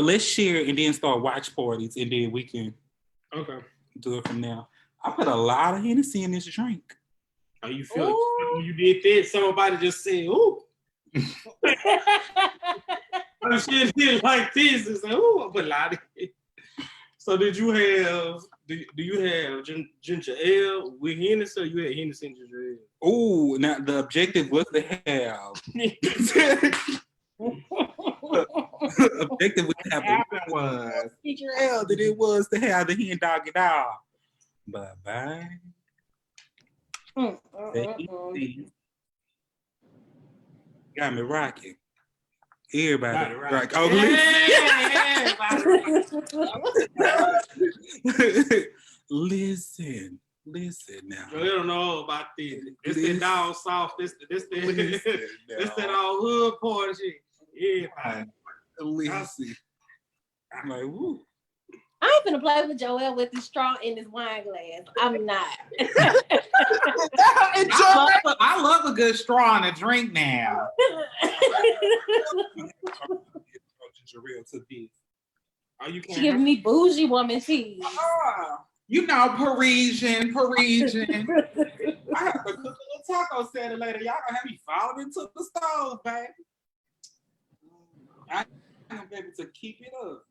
let's share and then start watch parties, and then we can do it from there. I put a lot of Hennessy in this drink. Oh, you feel like when you did this, somebody just said, "Ooh." Oh, shit did like this. It's like, ooh, I put a lot of it. So did you have? Do you have ginger ale with Hennessy, or you had Hennessy and ginger ale? Oh, now the objective was to have. Objective was to have ginger ale than it was to have the hen dog it all. Bye. Got me rocking. Everybody rock. Oh, listen now. They don't know about this. This that dog soft. This that all hood party shit. Yeah. Listen. I'm like, woo. I ain't finna play with Joel with this straw in this wine glass. I'm not. I love a good straw in a drink now. She giving me bougie woman tea. You know, Parisian. I have to cook a little taco salad later. Y'all gonna have me falling into the stove, baby. I'm gonna be able to keep it up.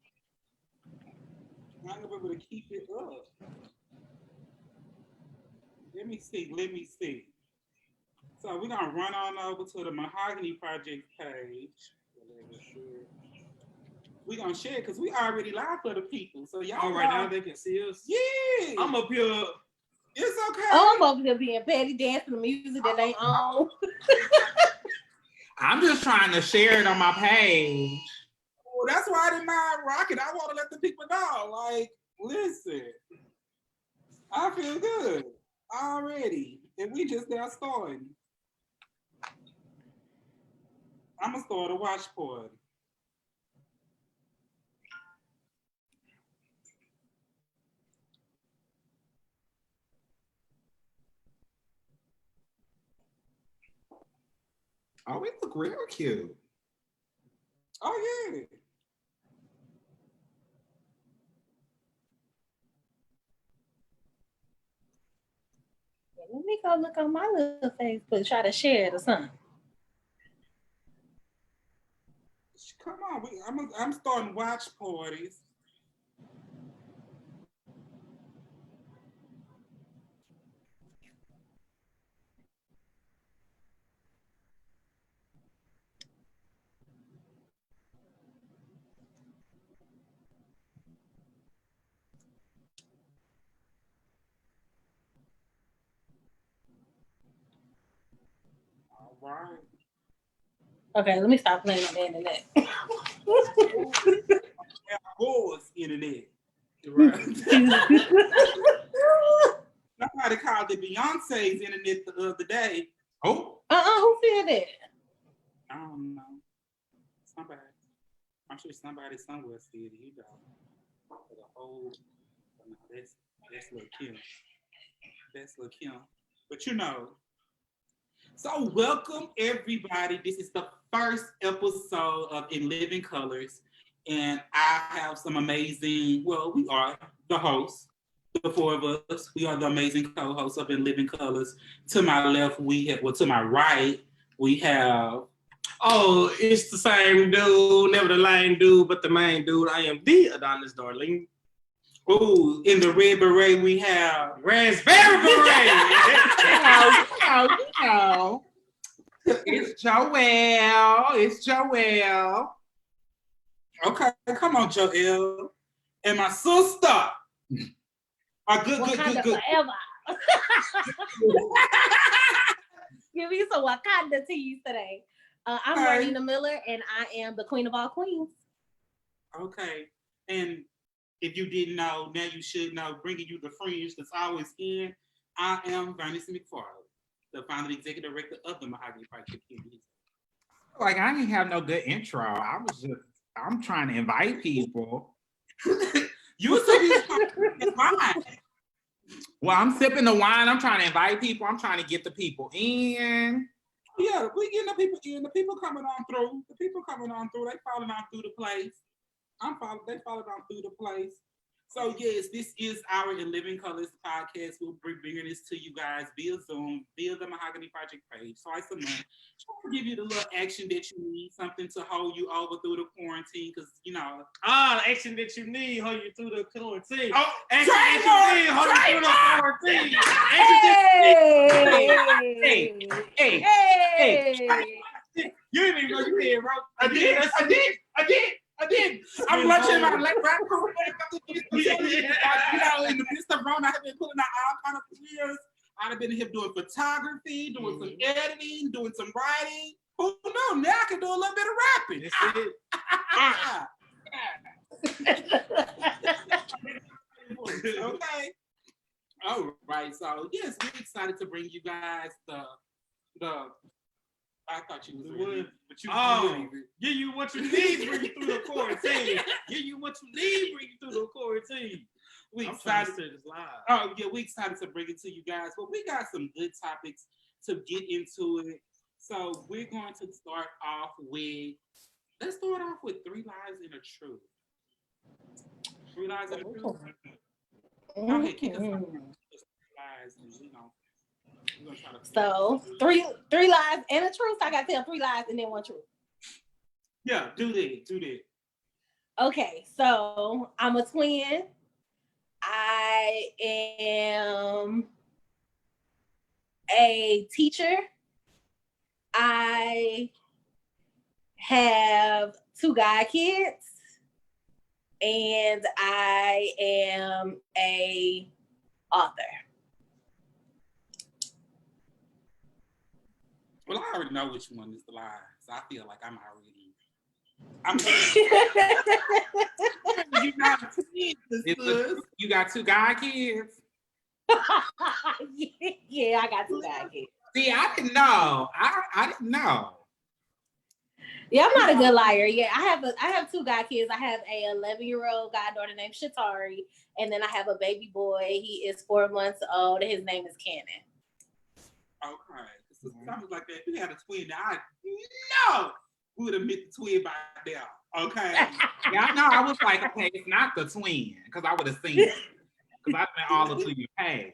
Let me see. So we're gonna run on over to the Mahogany Project page. We're gonna share it because we already live for the people. So y'all right now they can see us. Yeah. I'm up here. It's okay. Oh, I'm over here being petty, dancing to music that ain't on. I'm just trying to share it on my page. Well, that's why I didn't mind rocking. I want to let the people know. Like, listen, I feel good already, and we just got started. I'm gonna start a watch party. Oh, we look real cute. Oh yeah. Let me go look on my little Facebook, try to share it or something. Come on, I'm starting watch parties. All right. Okay, let me stop playing on the internet. Boys internet. Right. Somebody called it Beyonce's internet the other day. Oh. Who said that? I don't know. Somebody. I'm sure somebody somewhere said it. You know. For the whole. No, that's Lil' Kim. That's Lil' Kim. But you know. So welcome everybody. This is the first episode of In Living Colors. And I have some amazing, well, we are the hosts, the four of us. We are the amazing co-hosts of In Living Colors. To my left, to my right, we have... Oh, it's the same dude, never the lame dude, but the main dude. I am the Adonis Darling. Ooh, in the red beret, we have... Raspberry Beret! You know. It's Joelle. Okay, come on, Joelle. And my sister. Good. Forever. Give me some Wakanda teas today. I'm Marlena Miller, and I am the queen of all queens. Okay, and if you didn't know, now you should know. Bringing you the fringe that's always in. I am Vanessa McFarland, the founder and executive director of the Mahogany Project. Like, I didn't have no good intro. I'm trying to invite people. You were sipping wine. Well, I'm sipping the wine. I'm trying to invite people. I'm trying to get the people in. Yeah, we getting the people in. The people coming on through. They falling on through the place. They followed on through the place. So yes, this is our In Living Colors podcast. We'll be bringing this to you guys via Zoom, via the Mahogany Project page, twice a month. Trying to give you the little action that you need, something to hold you over through the quarantine, because you know. The action that you need hold you through the quarantine. Oh, action that you need hold you through the quarantine. Hey. You didn't even know you did, bro. I did. I'm lunching my late rap career. You know, in the midst of Rona, I've been pulling out all kind of careers. I've been here doing photography, doing some editing, doing some writing. Who knows? Now I can do a little bit of rapping. Okay. All right. So yes, we're excited to bring you guys the. I thought you was ready, but you give you what you need, bring you through the quarantine. Give you what you need, bring you through the quarantine. We I'm excited to this live. Oh yeah, we excited to bring it to you guys. But we got some good topics to get into it. So we're going to start off with. Let's start off with 3 lies and a truth. 3 lies and a truth. Okay, kick us off. Lies and we're gonna try to. So three lies and a truth. I gotta tell 3 lies and then 1 truth. Yeah, do that. Okay, so I'm a twin. I am a teacher. I have 2 guy kids, and I am a author. Well, I already know which one is the lie, so I feel like I'm you got you got 2 guy kids. Yeah, I got 2 guy kids. See, I didn't know. I didn't know. Yeah, I'm not a good liar. Yeah, I have 2 guy kids. I have a 11-year-old goddaughter named Shatari, and then I have a baby boy. He is 4 months old, and his name is Cannon. Okay. Something like that. If you had a twin, I know we would have met the twin by now. Okay. Yeah, I know. I was like, okay, it's not the twin, because I would have seen it. Because I've been all up to your page.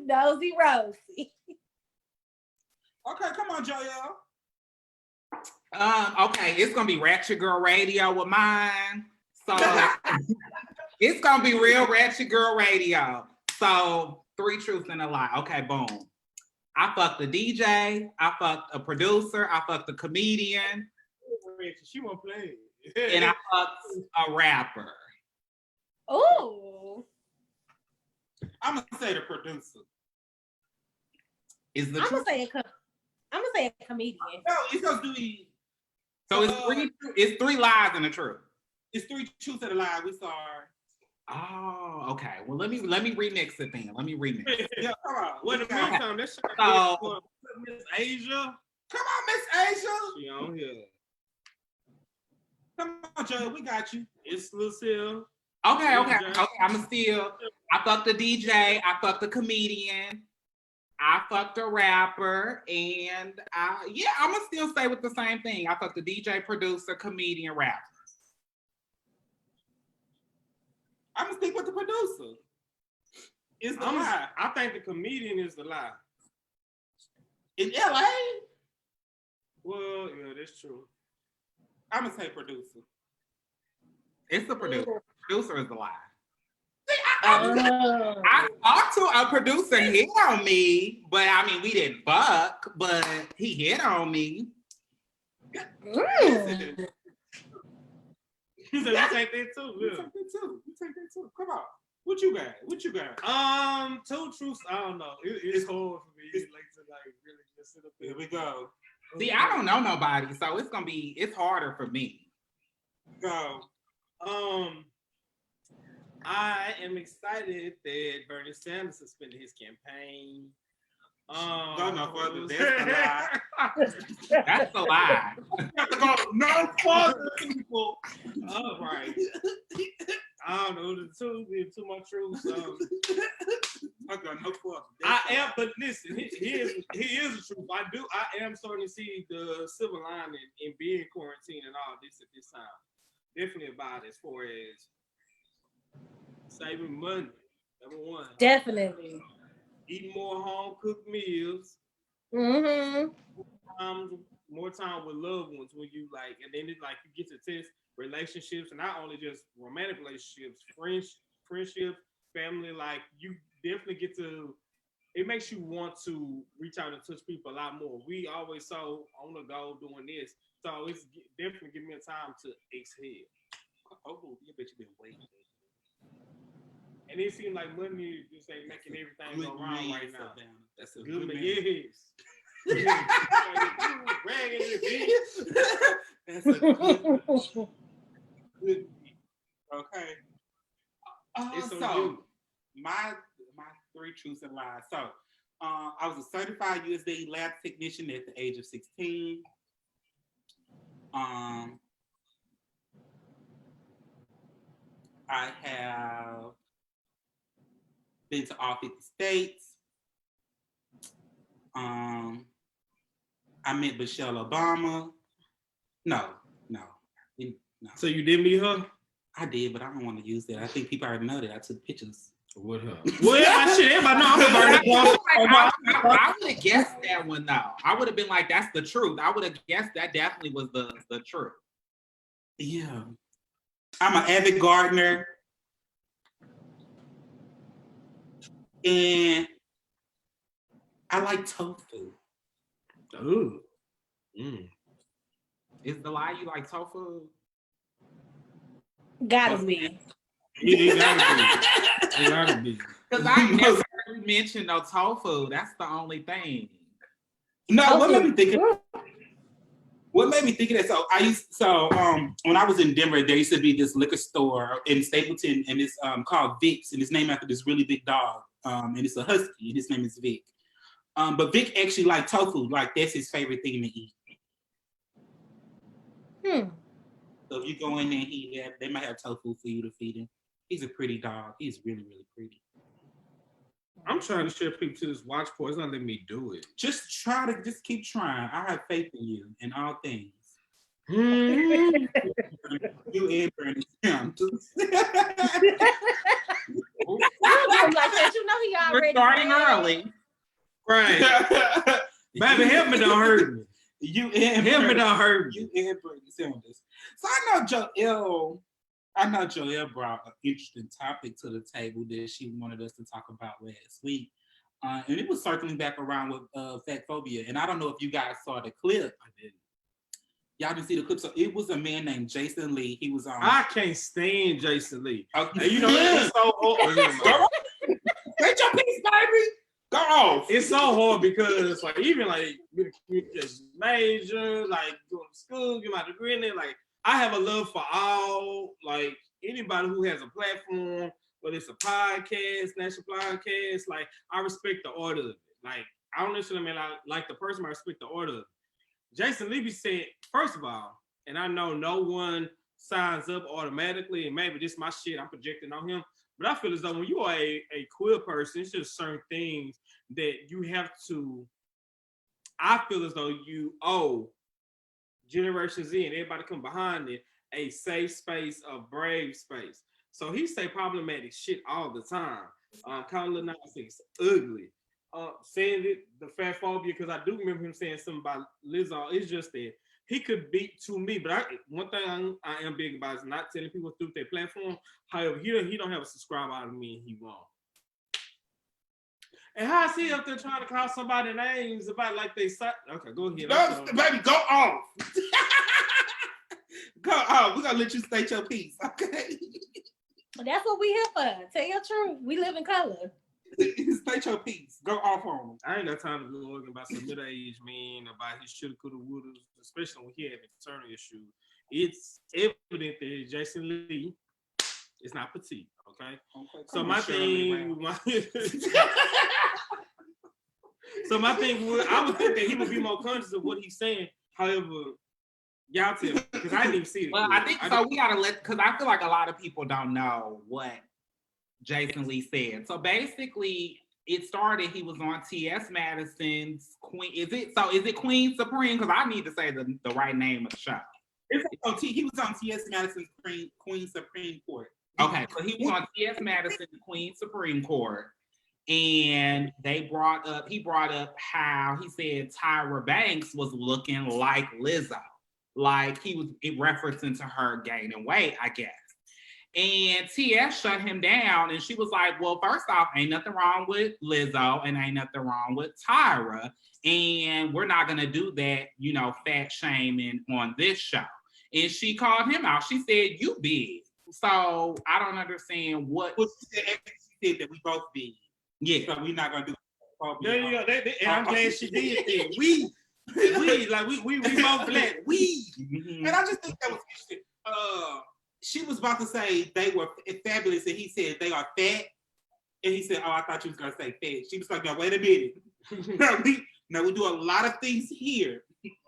Nosy Rosie. Okay, come on, Joelle. Okay, it's gonna be Ratchet Girl Radio with mine. So it's gonna be real Ratchet Girl Radio. So 3 truths and a lie. Okay, boom. I fucked a DJ, I fucked a producer, I fucked a comedian. She won't play. And I fucked a rapper. Ooh. I'm gonna say the producer. Is the I'm gonna say a comedian. No, it's gonna do it. So it's 3 lies and a truth. It's 3 truths and a lie. We sorry. Oh, okay. Well, let me remix it then. Let me remix. Yeah, come on. What the meantime? That's So, Miss Asia. Come on, Miss Asia. She on here. Come on, Joe. We got you. It's Lucille. Okay. I'm still. I fucked a DJ. I fucked a comedian. I fucked a rapper, and I'm gonna still stay with the same thing. I fucked a DJ, producer, comedian, rapper. I'm gonna stick with the producer. It's the lie. I think the comedian is the lie. In LA? Well, yeah, that's true. I'm gonna say producer. It's the producer. Producer is the lie. Oh. I talked to a producer hit on me, but I mean, we didn't fuck, but he hit on me. You said you take that too. You take that too. Come on. What you got? 2 truths. I don't know. It's hard for me to really just sit up there. Here we go. See, I don't know nobody, so it's harder for me. Go. I am excited that Bernie Sanders suspended his campaign. Go no further. That's the lie. That's a lie. You have to go no further, people. All right. I don't know the two my truths. Okay, no further. But listen, here's the truth. I am starting to see the silver lining in being quarantined and all this at this time. definitely about as far as saving money. Number one. Definitely. Eating more home cooked meals. Mm-hmm. More time with loved ones when you like, and then it's like you get to test relationships, and not only just romantic relationships, friendships, family. Like you definitely get to. It makes you want to reach out and touch people a lot more. We always so on the go doing this, so it's definitely giving me a time to exhale. Oh, you bet you been waiting. And it seems like money just ain't making everything go wrong right now. That's a Good good man. man. Yes. Bragging this bitch. That's a good okay. It's on So you. my three truths and lies. So I was a certified USD lab technician at the age of 16. I have been to all 50 states. I met Michelle Obama. No. So you did meet her? I did, but I don't want to use that. I think people already know that I took pictures. With her. Well, I should everybody know I would have guessed that one though. I would have been like, that's the truth. I would have guessed that definitely was the truth. Yeah. I'm an avid gardener. And I like tofu. Ooh. Is the lie you like tofu? Gotta be. It gotta be. Because I never heard you mention no tofu. That's the only thing. No, Tofu. what made me think of that? When I was in Denver, there used to be this liquor store in Stapleton, and it's called Vic's, and it's named after this really big dog. And it's a husky, and his name is Vic. But Vic actually liked tofu, like that's his favorite thing to eat. So if you go in there and eat that, they might have tofu for you to feed him. He's a pretty dog. He's really, really pretty. I'm trying to share people to this watch party. It's not letting me do it. Just keep trying. I have faith in you in all things. Mm. You and Bernie Sanders. Like that, you know he already. We're starting early. Right. Baby, help me don't hurt me. You and Help me Bernie- don't hurt me. You and Bernie Sanders. So I know Joelle brought an interesting topic to the table that she wanted us to talk about last week. And it was circling back around with Fatphobia. And I don't know if you guys saw the clip. I didn't. Y'all didn't see the clip. So it was a man named Jason Lee. He was on. I can't stand Jason Lee. Okay. And you know, it's so hard. Get your piece, baby. Go off. It's so hard because, like, even like being a communication major, like going to school, get my degree in it, like, I have a love for all, like, anybody who has a platform, whether it's a podcast, national podcast, like, I respect the order of it. Like, I don't necessarily mean I like the person, but I respect the order of it. Jason Levy said, first of all, and I know no one signs up automatically, and maybe this is my shit, I'm projecting on him, but I feel as though when you are a queer person, it's just certain things that you have to, I feel as though you owe generations in, everybody come behind it, a safe space, a brave space. So he say problematic shit all the time. Calling little nonsense ugly. Saying it, the Fatphobia, because I do remember him saying something about Lizzo. It's just that he could beat to me, but one thing I am big about is not telling people through their platform. However, he don't have a subscriber out of me, and he won't. And how is he up there trying to call somebody names about like they suck? Okay, go ahead. No, baby, go off. Go off. We're gonna let you state your piece, okay? That's what we here for. Tell your truth. We live in color. State your piece. Go off on him. I ain't got time to go talking about some middle-aged man about his shoulda, coulda, woulda, especially when he have internal issues. It's evident that Jason Lee is not petite, okay? So my thing, I would think that he would be more conscious of what he's saying. However, y'all tell me, because I didn't even see it. Well, I think so. We gotta because I feel like a lot of people don't know what Jason Lee said. So basically, it started. He was on T.S. Madison's Queen. Is it Queen Supreme? Because I need to say the right name of the show. He was on T.S. Madison's Queen Supreme Court. Okay, so he was on T.S. Madison, the Queen Supreme Court, and he brought up how he said Tyra Banks was looking like Lizzo, like he was referencing to her gaining weight, I guess. And T.S. shut him down, and she was like, well, first off, ain't nothing wrong with Lizzo, and ain't nothing wrong with Tyra, and we're not gonna do that, fat shaming on this show. And she called him out. She said, you big. So I don't understand what. Well, she said that we both big. Yeah. So we're not gonna do. There you go. And I'm glad she did that. We both black. And I just think that was interesting. She was about to say they were fabulous, and he said they are fat. And he said, "Oh, I thought you was gonna say fat." She was like, "No, wait a minute. No, we do a lot of things here,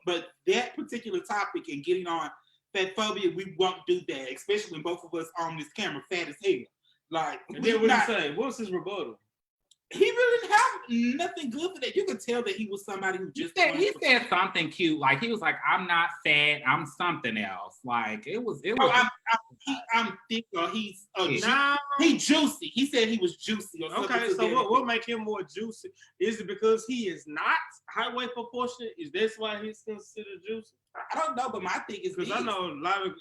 but that particular topic and getting on fatphobia, we won't do that, especially when both of us on this camera fat as hell. Like, and then what did he say? What was his rebuttal? He really didn't have nothing good for that. You could tell that he was somebody who just he said something cute, like he was like, "I'm not fat, I'm something else." Like it was. I'm thick, or he's he juicy. He said he was juicy. Or okay, so what make him more juicy? Is it because he is not height weight proportionate? Is that why he's considered juicy? I don't know, but my thing is because I know a lot of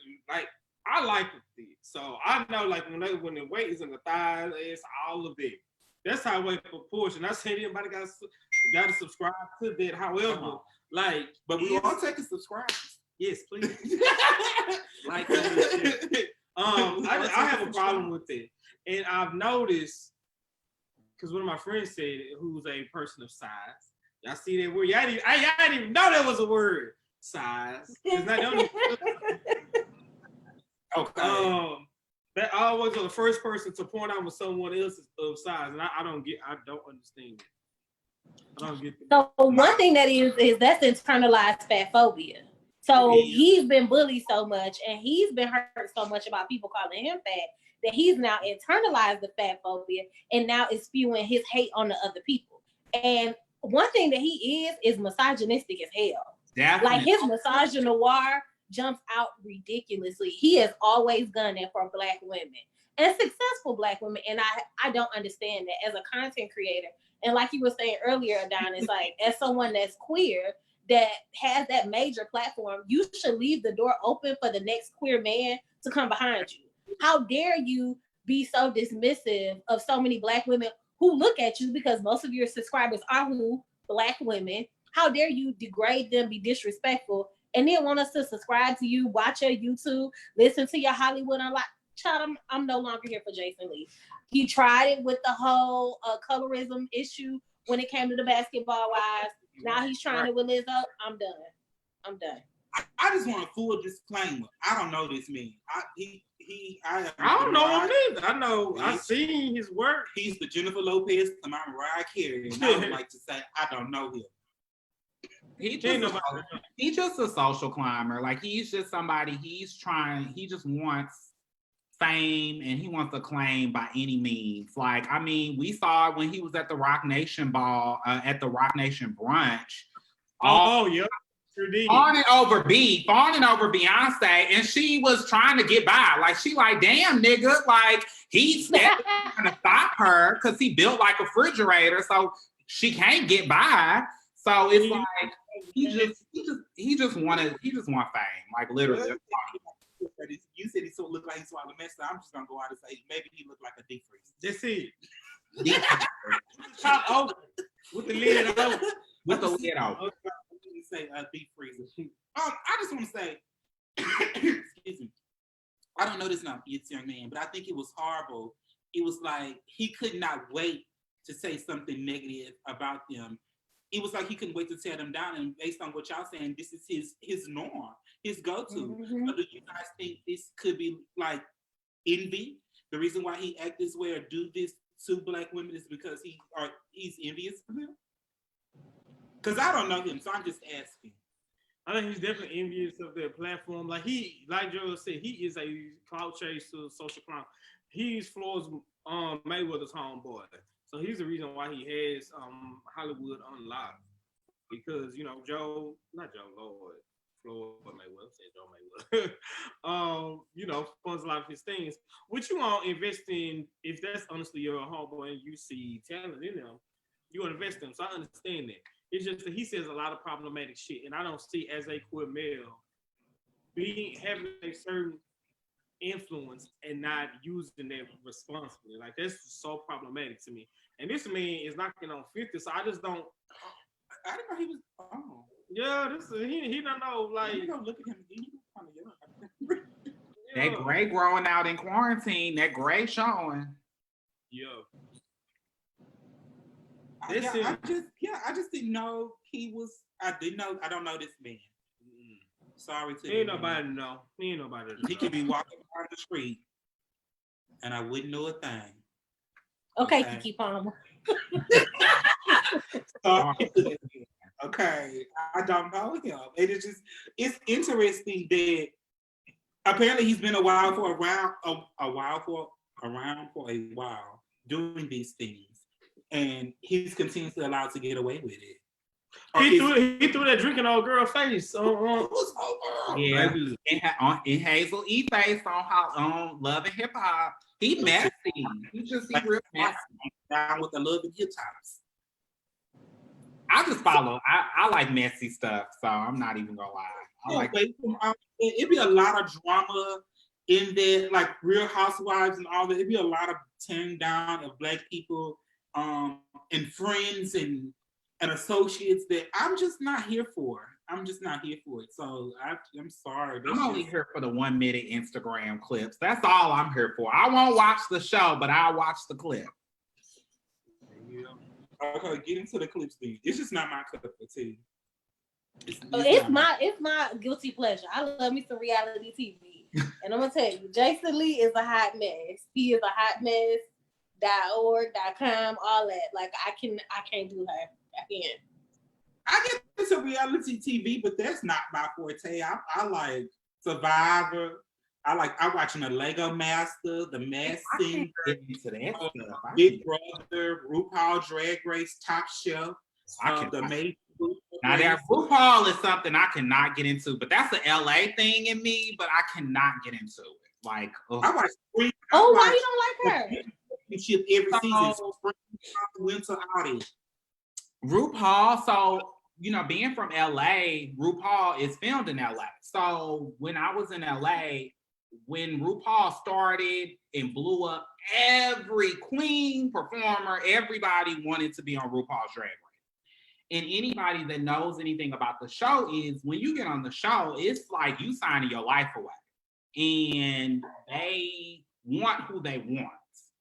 I like it thick, so I know when the weight is in the thighs, it's all of it. That's how weight proportion. I said everybody got to subscribe to that. However, but we all taking subscribers. Yes, please. I have a problem with it, and I've noticed because one of my friends said it, who's a person of size. Y'all see that word? I didn't even know that was a word. Size. It's not the only. Okay. That always was the first person to point out when someone else is of size, and I don't understand it. I don't get that. So one thing that is that's internalized fatphobia. So he's been bullied so much, and he's been hurt so much about people calling him fat that he's now internalized the fatphobia, and now is spewing his hate on the other people. And one thing that he is misogynistic as hell. Definitely. Like his misogynoir jumps out ridiculously. He has always done it for Black women and successful Black women. And I don't understand that as a content creator. And like you were saying earlier, Don, it's like as someone that's queer that has that major platform, you should leave the door open for the next queer man to come behind you. How dare you be so dismissive of so many Black women who look at you, because most of your subscribers are Black women. How dare you degrade them, be disrespectful, and then want us to subscribe to you, watch your YouTube, listen to your Hollywood Unlocked. Child, I'm no longer here for Jason Lee. He tried it with the whole colorism issue when it came to the Basketball Wives. Now he's trying it with Lizzo. I'm done. I just want a full disclaimer. I don't know this man. I don't know him either. I know. I've seen his work. He's the Jennifer Lopez to my Mariah Carey, and I would like to say I don't know him. He's just a social climber. Like he's just somebody. He just wants fame, and he wants to claim by any means. Like I mean, we saw when he was at the Rock Nation ball, at the Rock Nation brunch. Yeah. Fawning over Beyonce, and she was trying to get by. Like she like, damn nigga, like he's trying to stop her because he built like a refrigerator, so she can't get by. So it's like he just want fame, like literally. You said he looked like he swallowed a mess, so I'm just gonna go out and say maybe he looked like a deep freeze. That's it. Top over with the lid over. With the lid over. Say deep freezer. I just want to say, excuse me. I don't know this young man, but I think it was horrible. It was like he could not wait to say something negative about them. It was like he couldn't wait to tear them down. And based on what y'all saying, this is his norm, his go-to. Mm-hmm. So do you guys think this could be like envy? The reason why he act this way or do this to Black women is because he's envious of them? Because I don't know him, so I'm just asking. I think he's definitely envious of their platform. Like Joe said, he is a clout chaser, social clown. He's Floyd's Mayweather's homeboy. So he's the reason why he has Hollywood Unlocked. Because, Floyd Mayweather said Joe Mayweather. You know, funds a lot of his things. What you want to invest in, if that's honestly your homeboy and you see talent in them, you want to invest in them. So I understand that. It's just that he says a lot of problematic shit, and I don't see as a queer male having a certain influence and not using that responsibly. Like that's so problematic to me. And this man is knocking on 50, so I just don't. I didn't know he was. Oh, Yeah, he don't know. Like, you don't look at him. He was kind of young. That gray growing out in quarantine, that gray showing. Yeah. I just didn't know he was. I didn't know. I don't know this man. Sorry to Ain't nobody know. Ain't nobody know. He could be walking down the street, and I wouldn't know a thing. Okay, Kiki Palmer. Okay, I don't know him. It's interesting that apparently he's been around for a while doing these things, and he's continuously allowed to get away with it. He threw that drinking old girl face. Yeah, in Hazel E face on Love and Hip Hop. He messy. He real messy. Down with the Love and Hip Hops. I just follow. I like messy stuff, so I'm not even gonna lie. It'd be a lot of drama in there, like Real Housewives and all that. It'd be a lot of tearing down of Black people, and friends and associates that I'm just not here for. I'm just not here for it. So I'm sorry. I'm only here for the 1 minute Instagram clips. That's all I'm here for. I won't watch the show, but I'll watch the clip. Yeah. Okay, get into the clips then. It's just not my cup of tea. It's my guilty pleasure. I love me some reality TV. And I'm gonna tell you, Jason Lee is a hot mess. He is a hot mess. .org.com, all that. Like I can't do her. I can't. I get into reality TV, but that's not my forte. I like Survivor. I'm watching the Lego Master, The Masked Singer, Big Brother, RuPaul Drag Race, Top Chef, the Major. Now that RuPaul is something I cannot get into, but that's an LA thing in me. But I cannot get into it. Like, I watch. Why you don't like her? Ship every season, spring, winter, autumn. RuPaul, so being from LA, RuPaul is filmed in LA. So when I was in LA, when RuPaul started and blew up, every queen performer, everybody wanted to be on RuPaul's Drag Race. And anybody that knows anything about the show is when you get on the show, it's like you signing your life away. And they want who they want.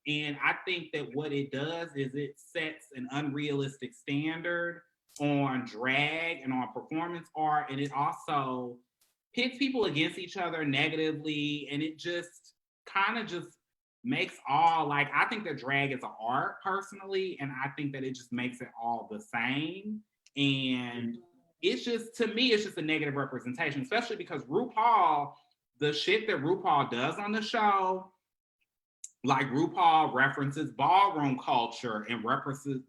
And I think that what it does is it sets an unrealistic standard on drag and on performance art. And it also pits people against each other negatively. And it just kind of just makes I think that drag is an art personally. And I think that it just makes it all the same. And it's just, to me, it's just a negative representation, especially because RuPaul, the shit that RuPaul does on the show, like RuPaul references ballroom culture and references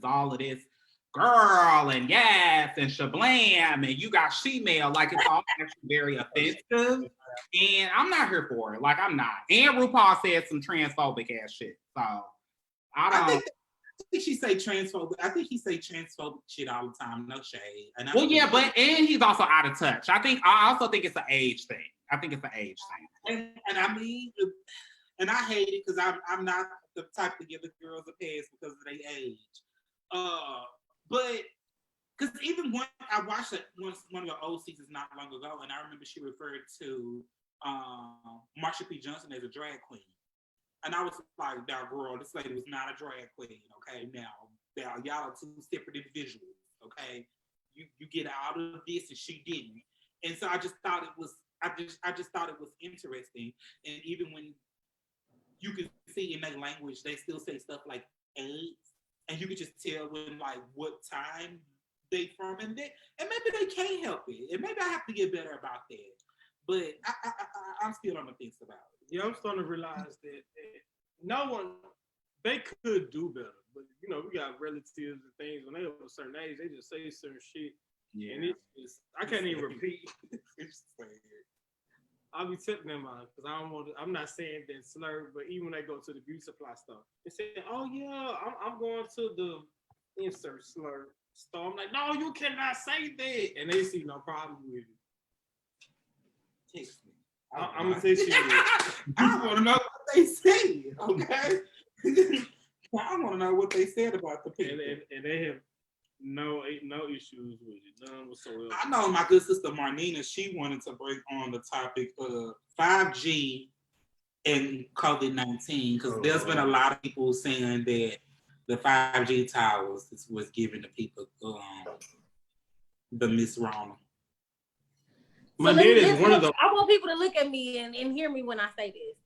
all of this girl and yes and shablam and you got she-male, like it's all actually very offensive. And I'm not here for it. Like I'm not. And RuPaul said some transphobic ass shit. So I think she say transphobic. I think he say transphobic shit all the time. No shade. And he's also out of touch. I also think it's an age thing. I think it's an age thing. And I mean. And I hate it because I'm not the type to give the girls a pass because of their age. But because even when I watched one of the old seasons not long ago, and I remember she referred to Marsha P. Johnson as a drag queen. And I was like, now girl, this lady was not a drag queen, okay? Now y'all are two separate individuals, okay? You get out of this and she didn't. And so I just thought it was interesting. And even when you can see in their language, they still say stuff like AIDS, and you could just tell when like what time they from, and maybe they can't help it, and maybe I have to get better about that. But I'm still on the fence about it. Yeah, I'm starting to realize that no one, they could do better, but we got relatives and things when they over a certain age, they just say certain shit, Yeah. And it's I can't even repeat. I'll be telling them because I don't want to, I'm not saying that slur, but even when they go to the beauty supply store, they say, "Oh yeah, I'm going to the insert slur store." I'm like, "No, you cannot say that," and they see no problem with it. Text me. I'm gonna text you. I want to know what they said. Okay. I want to know what they said about the people, and they have no issues with it, none whatsoever. I know my good sister Marnina, she wanted to break on the topic of 5G and COVID-19 because there's been a lot of people saying that the 5G towers was giving the people the Miss Rona. So my dad is one of those. I want people to look at me and hear me when I say this.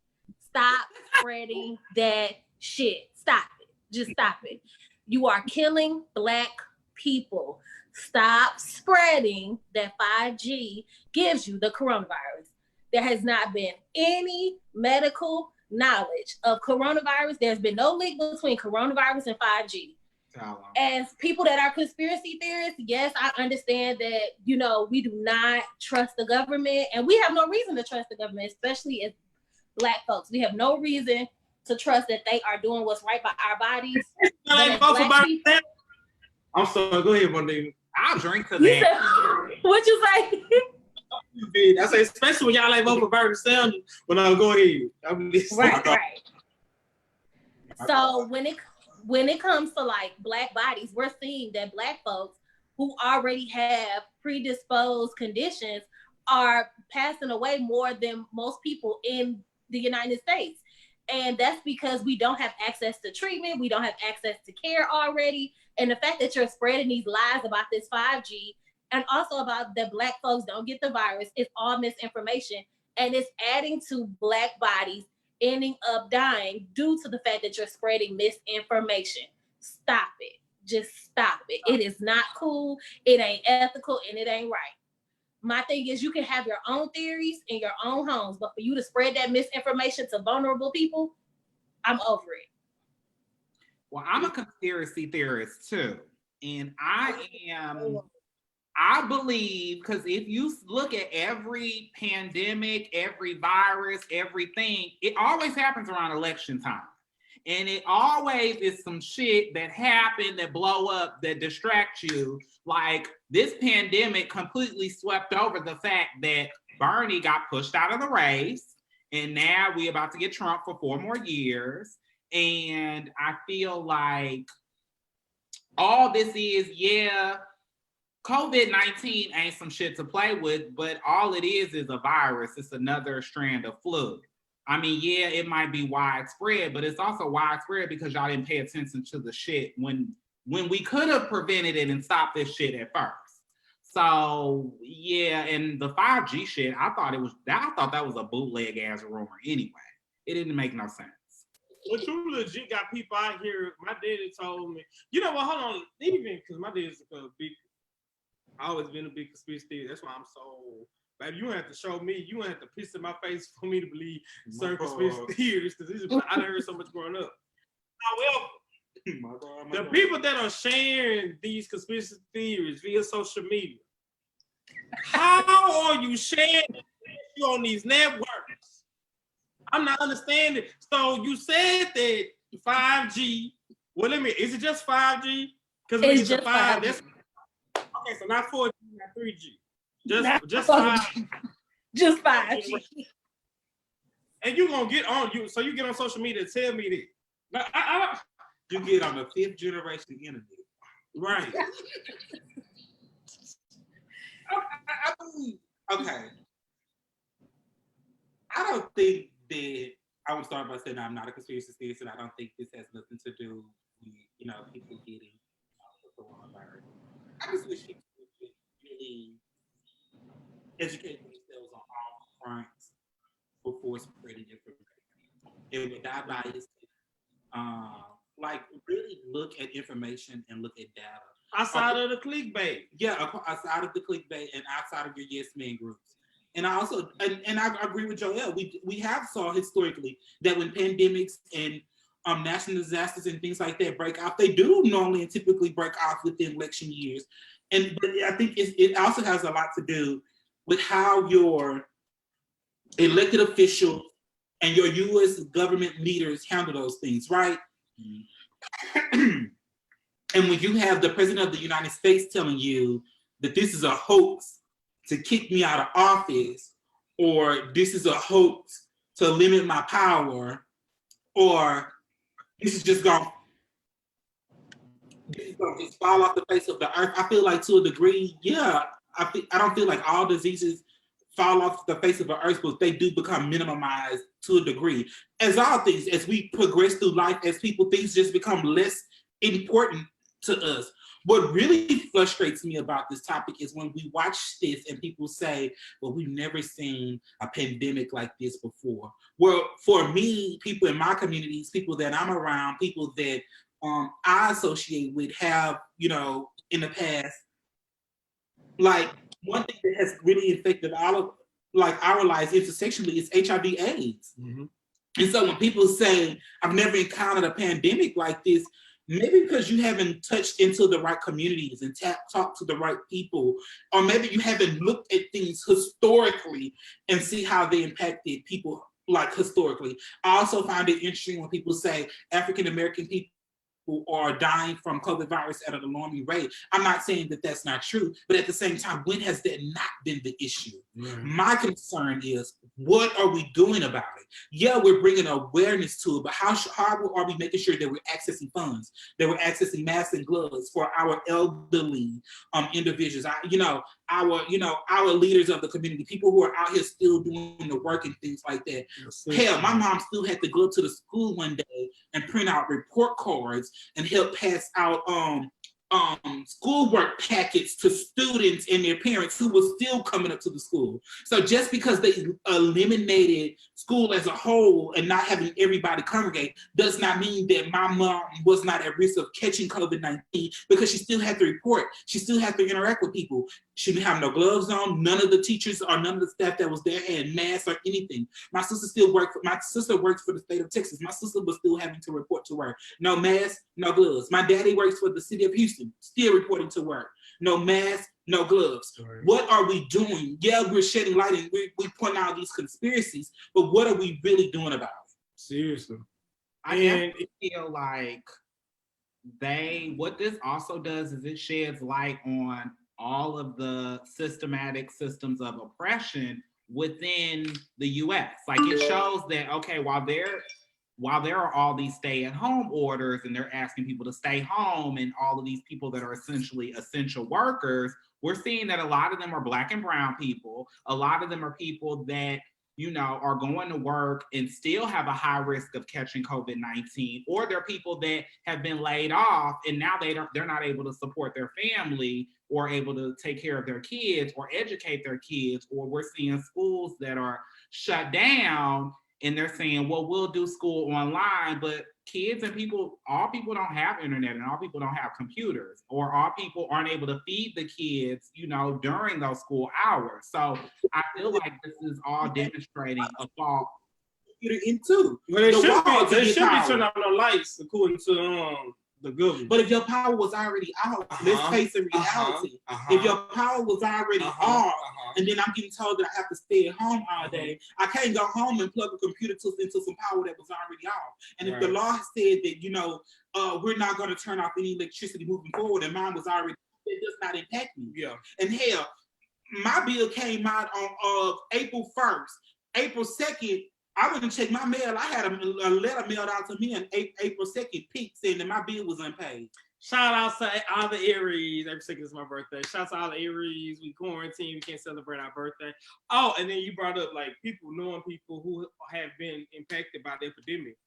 Stop spreading that shit. Stop it. Just stop it. You are killing Black people. Stop spreading that 5G gives you the coronavirus. There has not been any medical knowledge of coronavirus. There's been no link between coronavirus and 5G. As people that are conspiracy theorists, yes, I understand that, we do not trust the government, and we have no reason to trust the government, especially as Black folks. We have no reason to trust that they are doing what's right by our bodies. I'm sorry, go ahead, Monday. I'll drink to that. What you say? I say, especially when y'all ain't vote for Bernie Sanders. When I go ahead, right. So when it comes to like Black bodies, we're seeing that Black folks who already have predisposed conditions are passing away more than most people in the United States. And that's because we don't have access to treatment. We don't have access to care already. And the fact that you're spreading these lies about this 5G and also about that Black folks don't get the virus is all misinformation. And it's adding to Black bodies ending up dying due to the fact that you're spreading misinformation. Stop it. Just stop it. It is not cool. It ain't ethical and it ain't right. My thing is you can have your own theories in your own homes, but for you to spread that misinformation to vulnerable people, I'm over it. Well, I'm a conspiracy theorist too. And I believe, because if you look at every pandemic, every virus, everything, it always happens around election time. And it always is some shit that happened that blow up, that distract you. Like this pandemic completely swept over the fact that Bernie got pushed out of the race. And now we're about to get Trump for 4 more years. And I feel like all this is, COVID-19 ain't some shit to play with, but all it is a virus. It's another strand of flu. I mean, it might be widespread, but it's also widespread because y'all didn't pay attention to the shit when we could have prevented it and stopped this shit at first. So and the 5G shit, I thought that was a bootleg ass rumor anyway. It didn't make no sense. But you legit got people out here. My daddy told me, you know what? Hold on, even because my daddy's always been a big conspiracy theorist. That's why I'm so. Baby, you don't have to show me. You don't have to piss in my face for me to believe certain conspiracy theories because I heard so much growing up. However, the people that are sharing these conspiracy theories via social media, how are you sharing on these networks? I'm not understanding. So you said that 5G. Well, is it just 5G? Because it's just 5. That's okay. So not 4G, not 3G. Just 5G. Just 5G. And you gonna get on you. So you get on social media to tell me that. You get on the 5th generation internet. Right. Okay. I don't think that I would start by saying I'm not a conspiracy theorist, and I don't think this has nothing to do with people getting the coronavirus. I just wish people would really educate themselves on all fronts before spreading information, and without bias. Like really look at information and look at data outside of the clickbait. Yeah, outside of the clickbait and outside of your yes man groups. And I also and I agree with Joel. We have saw historically that when pandemics and national disasters and things like that break out, they do normally and typically break off within election years. But I think it also has a lot to do with how your elected officials and your U.S. government leaders handle those things, right? And when you have the president of the United States telling you that this is a hoax to kick me out of office, or this is a hoax to limit my power, or this is just going to just fall off the face of the earth. I feel like to a degree, yeah, I don't feel like all diseases fall off the face of the earth, but they do become minimized to a degree. As all things, as we progress through life, as people, things just become less important to us. What really frustrates me about this topic is when we watch this and people say, well, we've never seen a pandemic like this before. Well, for me, people in my communities, people that I'm around, people that I associate with have, in the past, like one thing that has really affected all of our lives intersectionally is HIV/AIDS. Mm-hmm. And so when people say, I've never encountered a pandemic like this, maybe because you haven't touched into the right communities and talked to the right people, or maybe you haven't looked at things historically and see how they impacted people historically. I also find it interesting when people say African American people who are dying from COVID virus at an alarming rate. I'm not saying that that's not true, but at the same time, when has that not been the issue? Mm. My concern is, what are we doing about it? Yeah, we're bringing awareness to it, but how are we making sure that we're accessing funds, that we're accessing masks and gloves for our elderly individuals, our leaders of the community, people who are out here still doing the work and things like that. Hell, my mom still had to go up to the school one day and print out report cards and help pass out schoolwork packets to students and their parents who were still coming up to the school. So just because they eliminated school as a whole and not having everybody congregate does not mean that my mom was not at risk of catching COVID-19, because she still had to report. She still had to interact with people. She didn't have no gloves on. None of the teachers or none of the staff that was there had masks or anything. My sister worked for the state of Texas. My sister was still having to report to work. No mask, no gloves. My daddy works for the city of Houston, still reporting to work. No mask, no gloves. Right. What are we doing? Yeah, we're shedding light and we point out these conspiracies, but what are we really doing about it? Seriously. I feel like what this also does is it sheds light on all of the systematic systems of oppression within the US. Like, it shows that, okay, while there are all these stay-at-home orders and they're asking people to stay home, and all of these people that are essentially essential workers, we're seeing that a lot of them are Black and brown people. A lot of them are people that, are going to work and still have a high risk of catching COVID-19, or they're people that have been laid off and now they're not able to support their family or able to take care of their kids or educate their kids, or we're seeing schools that are shut down and they're saying, well, we'll do school online, but kids and all people don't have internet, and all people don't have computers, or all people aren't able to feed the kids, during those school hours. So I feel like this is all demonstrating a fault. In too. Well, they should be turning off the lights according to the government. But if your power was already out, let's face the reality. If your power was already off, and then I'm getting told that I have to stay at home all day, I can't go home and plug a computer into some power that was already off. And if the law said that, we're not going to turn off any electricity moving forward, and mine was already, it does not impact me. Yeah. And hell, my bill came out on April 1st. April 2nd, I went and checked my mail. I had a letter mailed out to me on April 2nd, peak, saying that my bill was unpaid. Shout out to all the Aries. April 2nd is my birthday. Shout out to all the Aries. We quarantine. We can't celebrate our birthday. Oh, and then you brought up knowing people who have been impacted by the epidemic.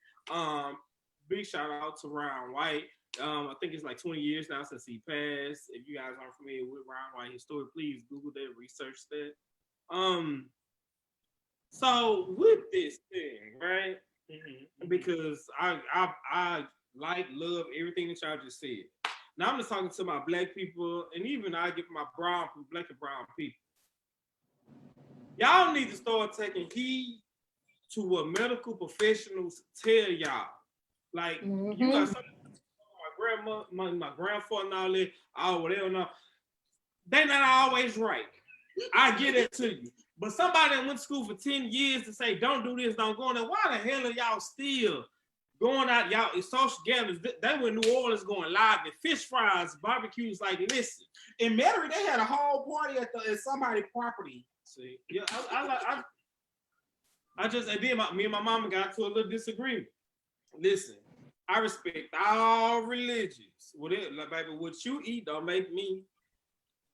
Big shout out to Ryan White. I think it's 20 years now since he passed. If you guys aren't familiar with Ryan White, his story, please Google that, research that. So with this thing, right? Mm-hmm. Because I love everything that y'all just said. Now I'm just talking to my Black people, and even I get my Black and brown people. Y'all need to start taking heed to what medical professionals tell y'all. You got some my grandma, my grandfather and all that, whatever. they not always right. I get it to you. But somebody that went to school for 10 years to say, don't do this, don't go in there, why the hell are y'all still going out, y'all, in social gatherings? They were in New Orleans going live at fish fries, barbecues, like, listen. In Metairie, they had a whole party at somebody's property. See, yeah, I just, and then me and my mama got to a little disagreement. Listen, I respect all religions. Whatever, like, baby, what you eat don't make me,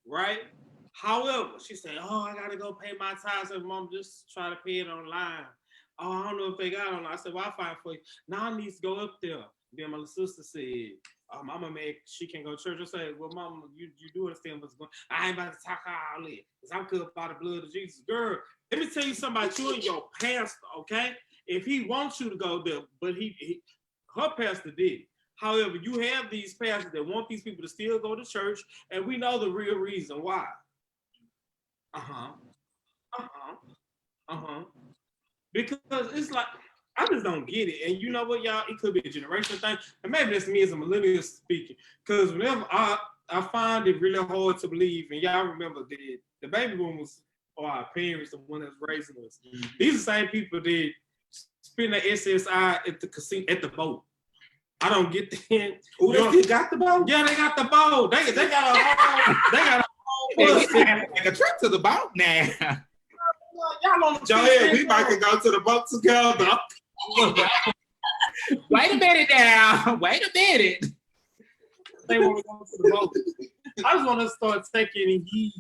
right? However, she said, oh, I gotta go pay my tithes. And mom, just try to pay it online. Oh, I don't know if they got it online. I said, well, I'll find for you. Now I need to go up there. Then my little sister said, oh, mama made, she can't go to church. I said, well, mama, you do understand what's going on. I ain't about to talk all that. Because I'm covered by the blood of Jesus. Girl, let me tell you something about you and your pastor, okay? If he wants you to go there, but her pastor did. However, you have these pastors that want these people to still go to church, and we know the real reason why. Because it's like, I just don't get it. And you know what, y'all? It could be a generational thing. And maybe that's me as a millennial speaking. Because whenever I find it really hard to believe, and y'all remember that the baby boomers or our parents, the one that's raising us, these are the same people that spend the SSI at the casino, at the boat. I don't get that. Oh, they still got the boat? Yeah, they got the boat. They got a Like a trip to the boat now. Y'all on the Joel, we might could go to the boat together. Wait a minute now. Wait a minute. They want to go to the boat. I just want to start taking heed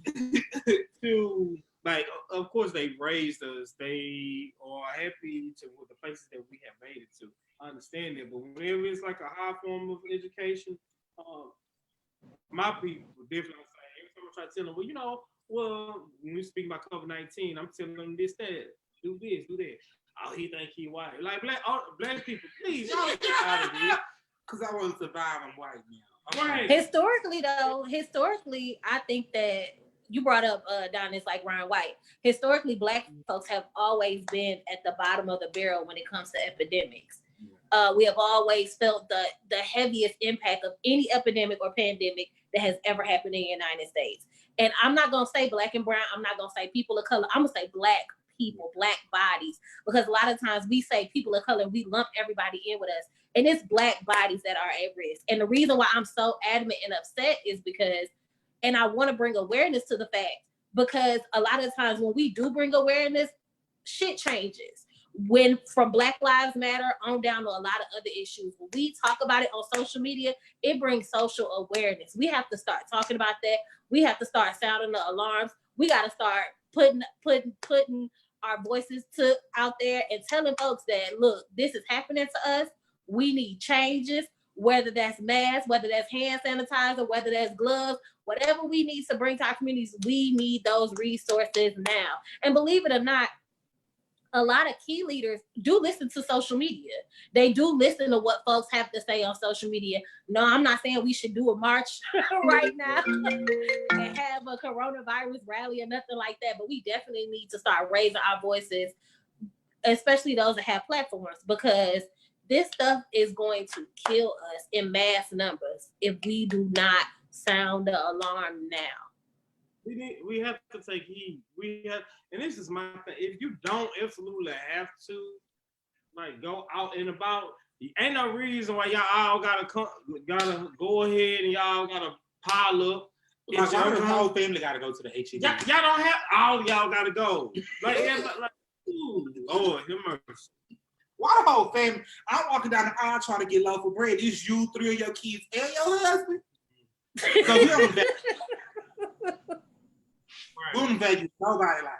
to, like, of course they raised us. They are happy with the places that we have made it to. I understand that, but whenever it's like a high form of education, my people definitely say, every time I try to tell them, well, you know, when we speak about COVID-19, I'm telling them this, that, do this, do that. Oh, he think he white. Like, black people, please, y'all get out of here. Because I want to survive, I'm white now. Okay. Right. Historically, I think that you brought up Don, it's like Ryan White. Historically, Black folks have always been at the bottom of the barrel when it comes to epidemics. We have always felt the heaviest impact of any epidemic or pandemic that has ever happened in the United States. And I'm not going to say Black and brown. I'm not going to say people of color. I'm going to say Black people, Black bodies. Because a lot of times we say people of color, we lump everybody in with us. And it's Black bodies that are at risk. And the reason why I'm so adamant and upset is because, and I want to bring awareness to the fact, because a lot of times when we do bring awareness, shit changes. When from Black Lives Matter on down to a lot of other issues, when we talk about it on social media, it brings social awareness. We have to start talking about that. We have to start sounding the alarms. We got to start putting our voices out there and telling folks that, look, this is happening to us. We need changes, whether that's masks, whether that's hand sanitizer, whether that's gloves, whatever we need to bring to our communities, we need those resources now. And believe it or not, a lot of key leaders do listen to social media. They do listen to what folks have to say on social media. No, I'm not saying we should do a march right now and have a coronavirus rally or nothing like that, but we definitely need to start raising our voices, especially those that have platforms, because this stuff is going to kill us in mass numbers if we do not sound the alarm now. We have to take heed. And this is my thing. If you don't absolutely have to, like, go out and about, ain't no reason why y'all all gotta go ahead and y'all gotta pile up. Like, why the whole family gotta go to the HEB? Y'all don't have all y'all gotta go. Like, ooh, Lord, have mercy. Why the whole family? I'm walking down the aisle trying to get loaf of bread. It's you, 3 of your kids, and your husband. So we don't value nobody like.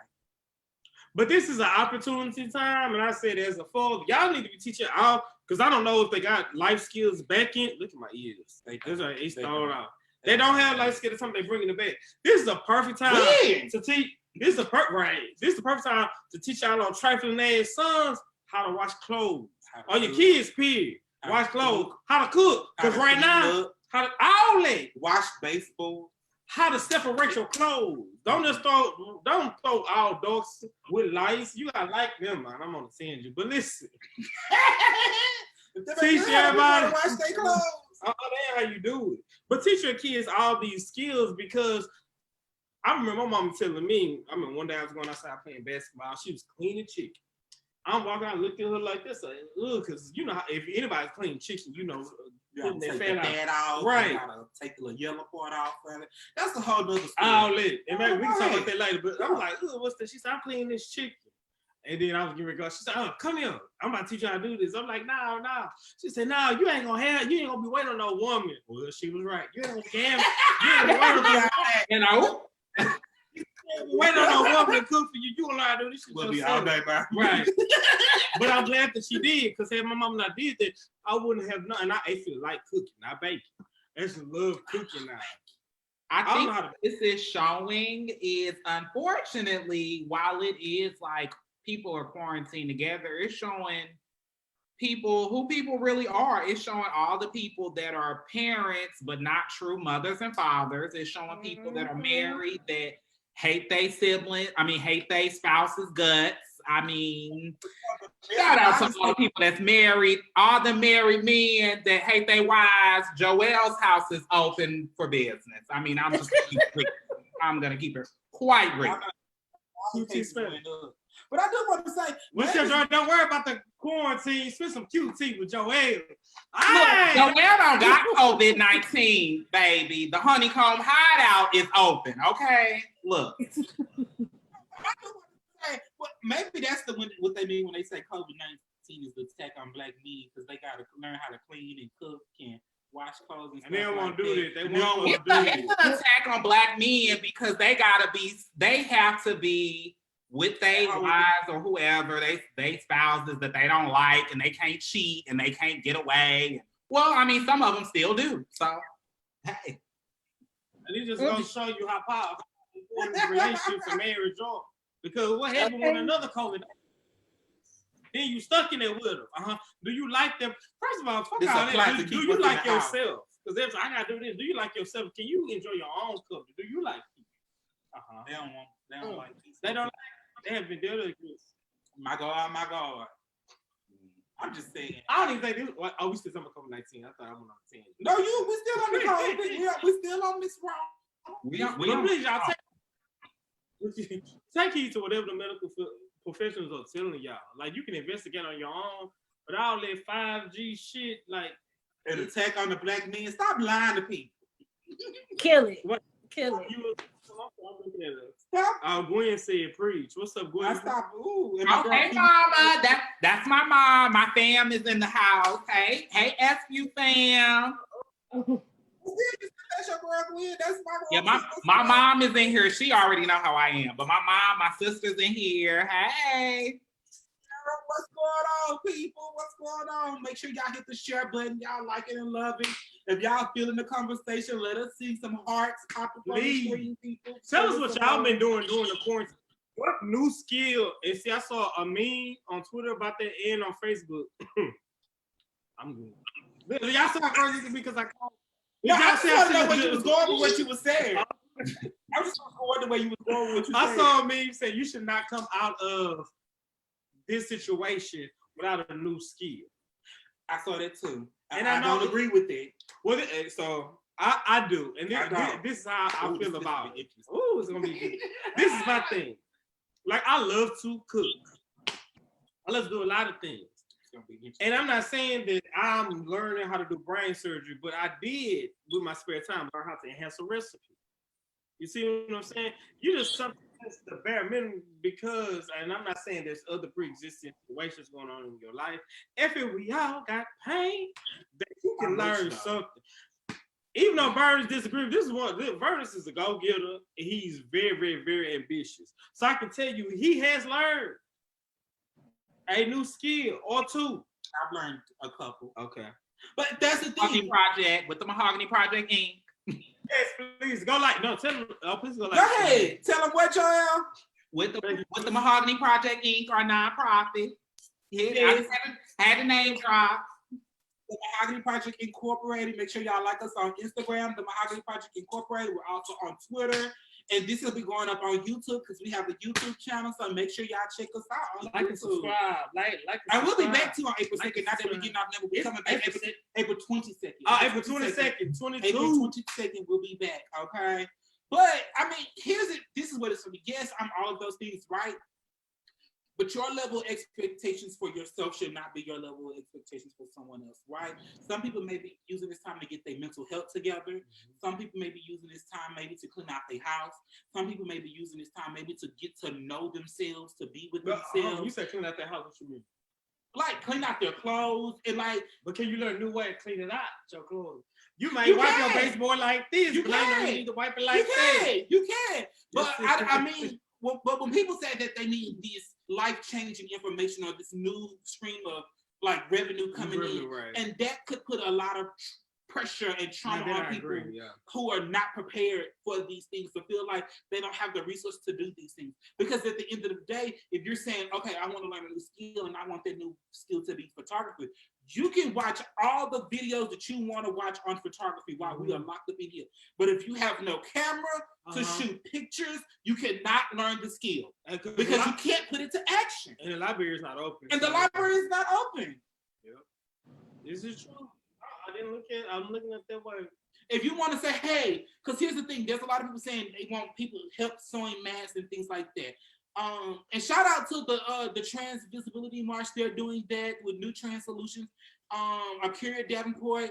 But this is an opportunity time, and I said as a father, y'all need to be teaching all, because I don't know if they got life skills back in. Look at my ears. They stalled out. They don't have life skills. Something they bringing it back. This is a perfect time to teach. This is the perfect time to teach y'all on trifling ass sons how to wash clothes. Or your kids, period. Wash clothes. How to cook. Because right now, how to all that. Wash baseball. How to separate your clothes. Don't throw all dogs with lice. You gotta like them, man. I'm gonna send you. But listen. Teach everybody. Wash their clothes. That's how you do it. But teach your kids all these skills, because I remember my mom telling me, one day I was going outside playing basketball. She was cleaning chicken. I'm walking out looking at her like this, like, because you know how, if anybody's cleaning chicken, you know, You gotta putting take that the fat fat out. off. Right. You gotta take the little yellow part off of it. That's a whole nother story. I'll let it. And maybe we can talk about that later. But I was like, what's that? She said, I'm cleaning this chicken. And then I was getting ready to go. She said, come here. I'm about to teach you how to do this. I'm like, no. She said, no, you ain't gonna be waiting on no woman. Well, she was right. You ain't gonna be waiting on no woman. You know? Waiting on no woman to cook for you. You gonna learn how to do this shit. We'll be all day, bro. Right. But I'm glad that she did, because had my mom not did that, I wouldn't have nothing. I actually like cooking, not baking. I just love cooking now. I think what this is showing is, unfortunately, while it is like people are quarantined together, it's showing who people really are. It's showing all the people that are parents, but not true mothers and fathers. It's showing people that are married that hate their siblings. Hate their spouse's guts. Shout out to all the people that's married, all the married men that hate their wives. Joelle's house is open for business. I'm gonna keep it quite real. But I do want to say, don't worry about the quarantine. Spend some QT with Joelle. Look, Joelle don't got COVID-19, baby. The honeycomb hideout is open. Okay, look. Well, maybe that's what they mean when they say COVID-19 is the attack on black men, because they got to learn how to clean and cook and wash clothes and stuff. They don't want to do that. It's an attack on black men because they have to be with their wives or whoever, they spouses that they don't like, and they can't cheat and they can't get away. Well, some of them still do. So, hey. And it just goes to show you how powerful relationships and marriage are. Because what happened when another COVID? Then you stuck in there with them. Do you like them? First of all, fuck all that. Do you like yourself? Because I gotta do this. Do you like yourself? Can you enjoy your own company? Do you like people? They don't like people. They don't like. They have been doing this. My God. I'm just saying. I don't even think this. Oh, we still talking about COVID-19. I thought I went on 10. No, we still on the COVID. We still on this wrong. Please, y'all take heed to whatever the medical professionals are telling y'all. Like, you can investigate on your own, but all that 5G shit, like an attack on the black men. Stop lying to people. Kill it. Kill it. Stop. Gwen said preach. What's up, Gwen? I stopped. Ooh. Okay, mama. That's my mom. My fam is in the house. Hey, S.1 fam. That's your girl, Gwen. That's my mom. Yeah, my mom is in here. She already know how I am. But my mom, my sister's in here. Hey. What's going on, people? What's going on? Make sure y'all hit the share button. Y'all like it and love it. If y'all feeling the conversation, let us see some hearts pop up on the screen, people. Tell us what y'all been doing during the quarantine. What new skill? And see, I saw a meme on Twitter about that and on Facebook. I'm good. Y'all saw first because I called. I just want to know what you was going with what you was saying. I just going the way you was going with what you said. I saw a meme say you should not come out of this situation without a new skill. I saw that too. And I don't agree with it. Well, so I do. And this is how I feel about it. Ooh, it's going to be good. This is my thing. Like, I love to cook. I love to do a lot of things. And I'm not saying that I'm learning how to do brain surgery, but I did, with my spare time, learn how to enhance a recipe. You see what I'm saying? You just something that's the bare minimum, because, and I'm not saying there's other pre-existing situations going on in your life. If we all got pain, that you can learn something. Even though Burns disagrees, Burns is a go-getter. He's very, very, very ambitious. So I can tell you, he has learned a new skill or two. I've learned a couple. Okay. But that's the thing. Project with the Mahogany Project Inc. Yes, please go tell them. Please go Go ahead. Tell them what, Joel. With the Mahogany Project Inc. our nonprofit. Yeah, I just had the name drop. The Mahogany Project Incorporated. Make sure y'all like us on Instagram, the Mahogany Project Incorporated. We're also on Twitter. And this will be going up on YouTube because we have a YouTube channel. So make sure y'all check us out on YouTube. And subscribe. Like and we'll be back too on April 2nd. Not that we're getting off there. We're coming back April 22nd. Oh, April 22nd. 22. April 22nd, we'll be back. Okay. But I mean, this is what it's for me. Yes, I'm all of those things, right? But your level of expectations for yourself should not be your level of expectations for someone else, right? Some people may be using this time to get their mental health together. Some people may be using this time maybe to clean out their house. Some people may be using this time maybe to get to know themselves, to be with themselves. You said clean out their house, what you mean? Like clean out their clothes and like. But can you learn a new way of cleaning out your clothes? You might wipe your baseboard like this. You but I know you need to wipe it like that. You can. But I mean, but when people say that they need this life-changing information or this new stream of like revenue coming in, right. And that could put a lot of pressure and trauma on people who are not prepared for these things, to feel like they don't have the resources to do these things. Because at the end of the day, if you're saying, okay, I want to learn a new skill and I want that new skill to be photography, you can watch all the videos that you want to watch on photography while we are locked up in here. But if you have no camera to shoot pictures, you cannot learn the skill because you can't put it to action. And the library is not open. And the library is not open. Yep. Is it true? I'm looking at that way. If you want to say, hey, because here's the thing, there's a lot of people saying they want people help sewing masks and things like that. And shout out to the Trans Visibility March. They're doing that with New Trans Solutions. Akira Davenport,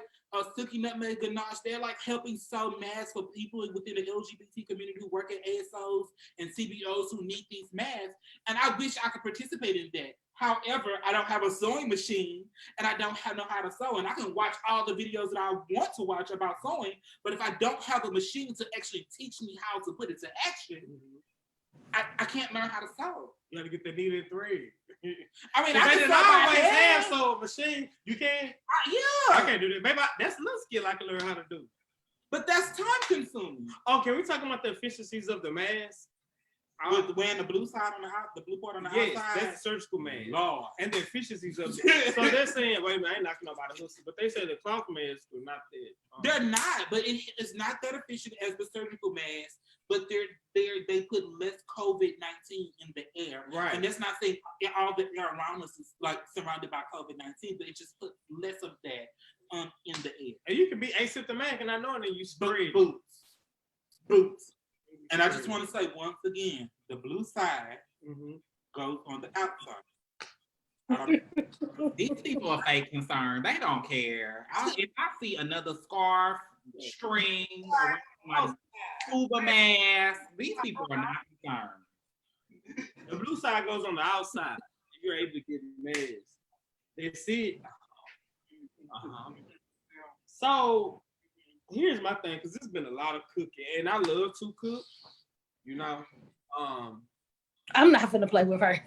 Silky Nutmeg Ganache, they're like helping sew masks for people within the LGBT community who work at ASOs and CBOs who need these masks. And I wish I could participate in that. However, I don't have a sewing machine and I don't know how to sew. And I can watch all the videos that I want to watch about sewing, but if I don't have a machine to actually teach me how to put it to action, I can't learn how to sew. You gotta get the needed thread. I mean, I can didn't always have sewing machine. You can? Yeah. I can't do that. Maybe that's another skill I can learn how to do. But that's time consuming. Oh, can we talk about the efficiencies of the mask? With wearing the blue side on the blue part on the outside. That's the surgical mask. Lord. And the efficiencies of it. So they're saying, wait a minute, I ain't knocking nobody else, but they say the cloth masks were not that. They're not, but it's not that efficient as the surgical mask. But they put less COVID-19 in the air, right? And that's not saying all the air around us is like surrounded by COVID-19, but it just put less of that in the air. And you can be asymptomatic and I know, and then you spread boots. And I just want to say once again, the blue side goes on the outside. These people are fake concerned. They don't care. If I see another scarf, string, or scuba mask, these people are not concerned. The blue side goes on the outside. You're able to get masks. That's it. So here's my thing, because there's been a lot of cooking, and I love to cook. You know, I'm not gonna play with her.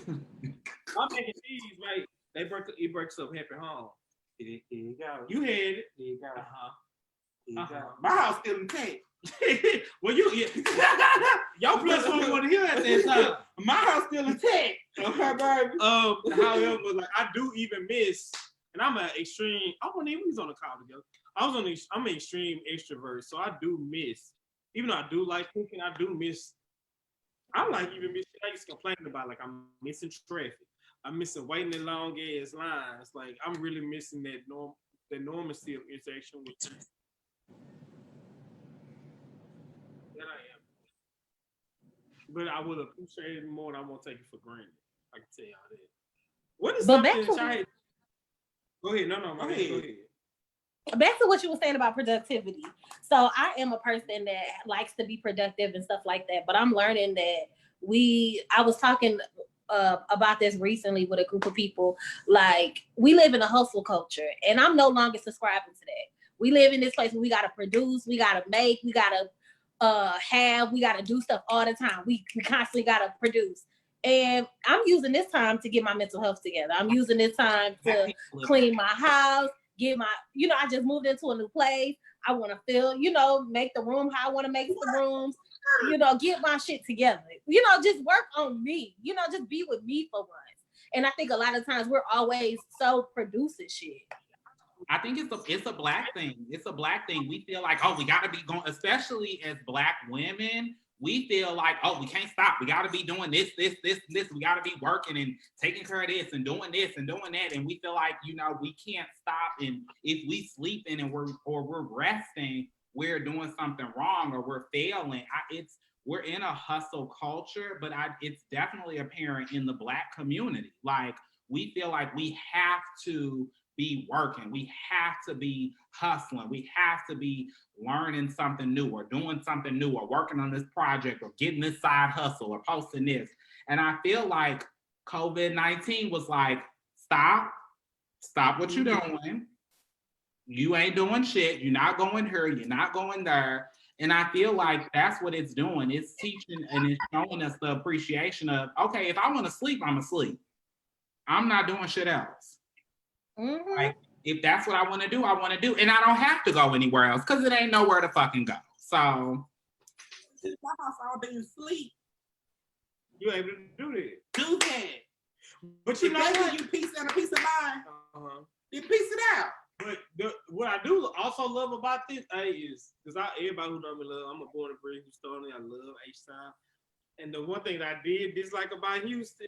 I'm making cheese, right? It breaks up happy home. Here you go. You had it. Here you go. Here you go. My house still intact. Well, y'all plus one want to hear at that time. My house still intact. Okay, baby. However, like I do even miss, and I'm an extreme. I wasn't even on the call together. I'm an extreme extrovert, so I do miss. Even though I do like cooking, I do miss. I like even miss. I used to complain about like I'm missing traffic. I'm missing waiting in long ass lines. Like I'm really missing that normalcy of interaction with you. That I am. But I would appreciate it more, and I won't take it for granted. I can tell y'all that. What is something that Go ahead. No, go ahead. Back to what you were saying about productivity. So I am a person that likes to be productive and stuff like that, but I'm learning that I was talking about this recently with a group of people. Like, we live in a hustle culture, and I'm no longer subscribing to that. We live in this place where we got to produce, we got to make, we got to we got to do stuff all the time. We constantly got to produce. And I'm using this time to get my mental health together. I'm using this time to clean my house, I just moved into a new place. I want to feel, make the room how I want to make the rooms, get my shit together, just work on me, just be with me for once. And I think a lot of times we're always so producing shit. I think it's a black thing. It's a black thing. We feel like, we got to be going, especially as Black women, we feel like, we can't stop. We got to be doing this. We got to be working and taking care of this and doing that. And we feel like, we can't stop. And if we sleeping and we're resting, we're doing something wrong or we're failing. We're in a hustle culture, but it's definitely apparent in the Black community. Like, we feel like we have to be working, we have to be hustling, we have to be learning something new or doing something new or working on this project or getting this side hustle or posting this. And I feel like COVID-19 was like, stop what you're doing. You ain't doing shit. You're not going here. You're not going there. And I feel like that's what it's doing. It's teaching and it's showing us the appreciation of, okay, if I want to sleep, I'm asleep. I'm not doing shit else. Mm-hmm. Like, if that's what I want to do, I want to do. And I don't have to go anywhere else because it ain't nowhere to fucking go. So. It's my house all day and sleep. You able to do that. Do that. But you know what? You peace and a peace of mind. You piece it out. But what I do also love about this is, because everybody who know me love, I'm a born and bred Houstonian. I love H-Town. And the one thing that I did dislike about Houston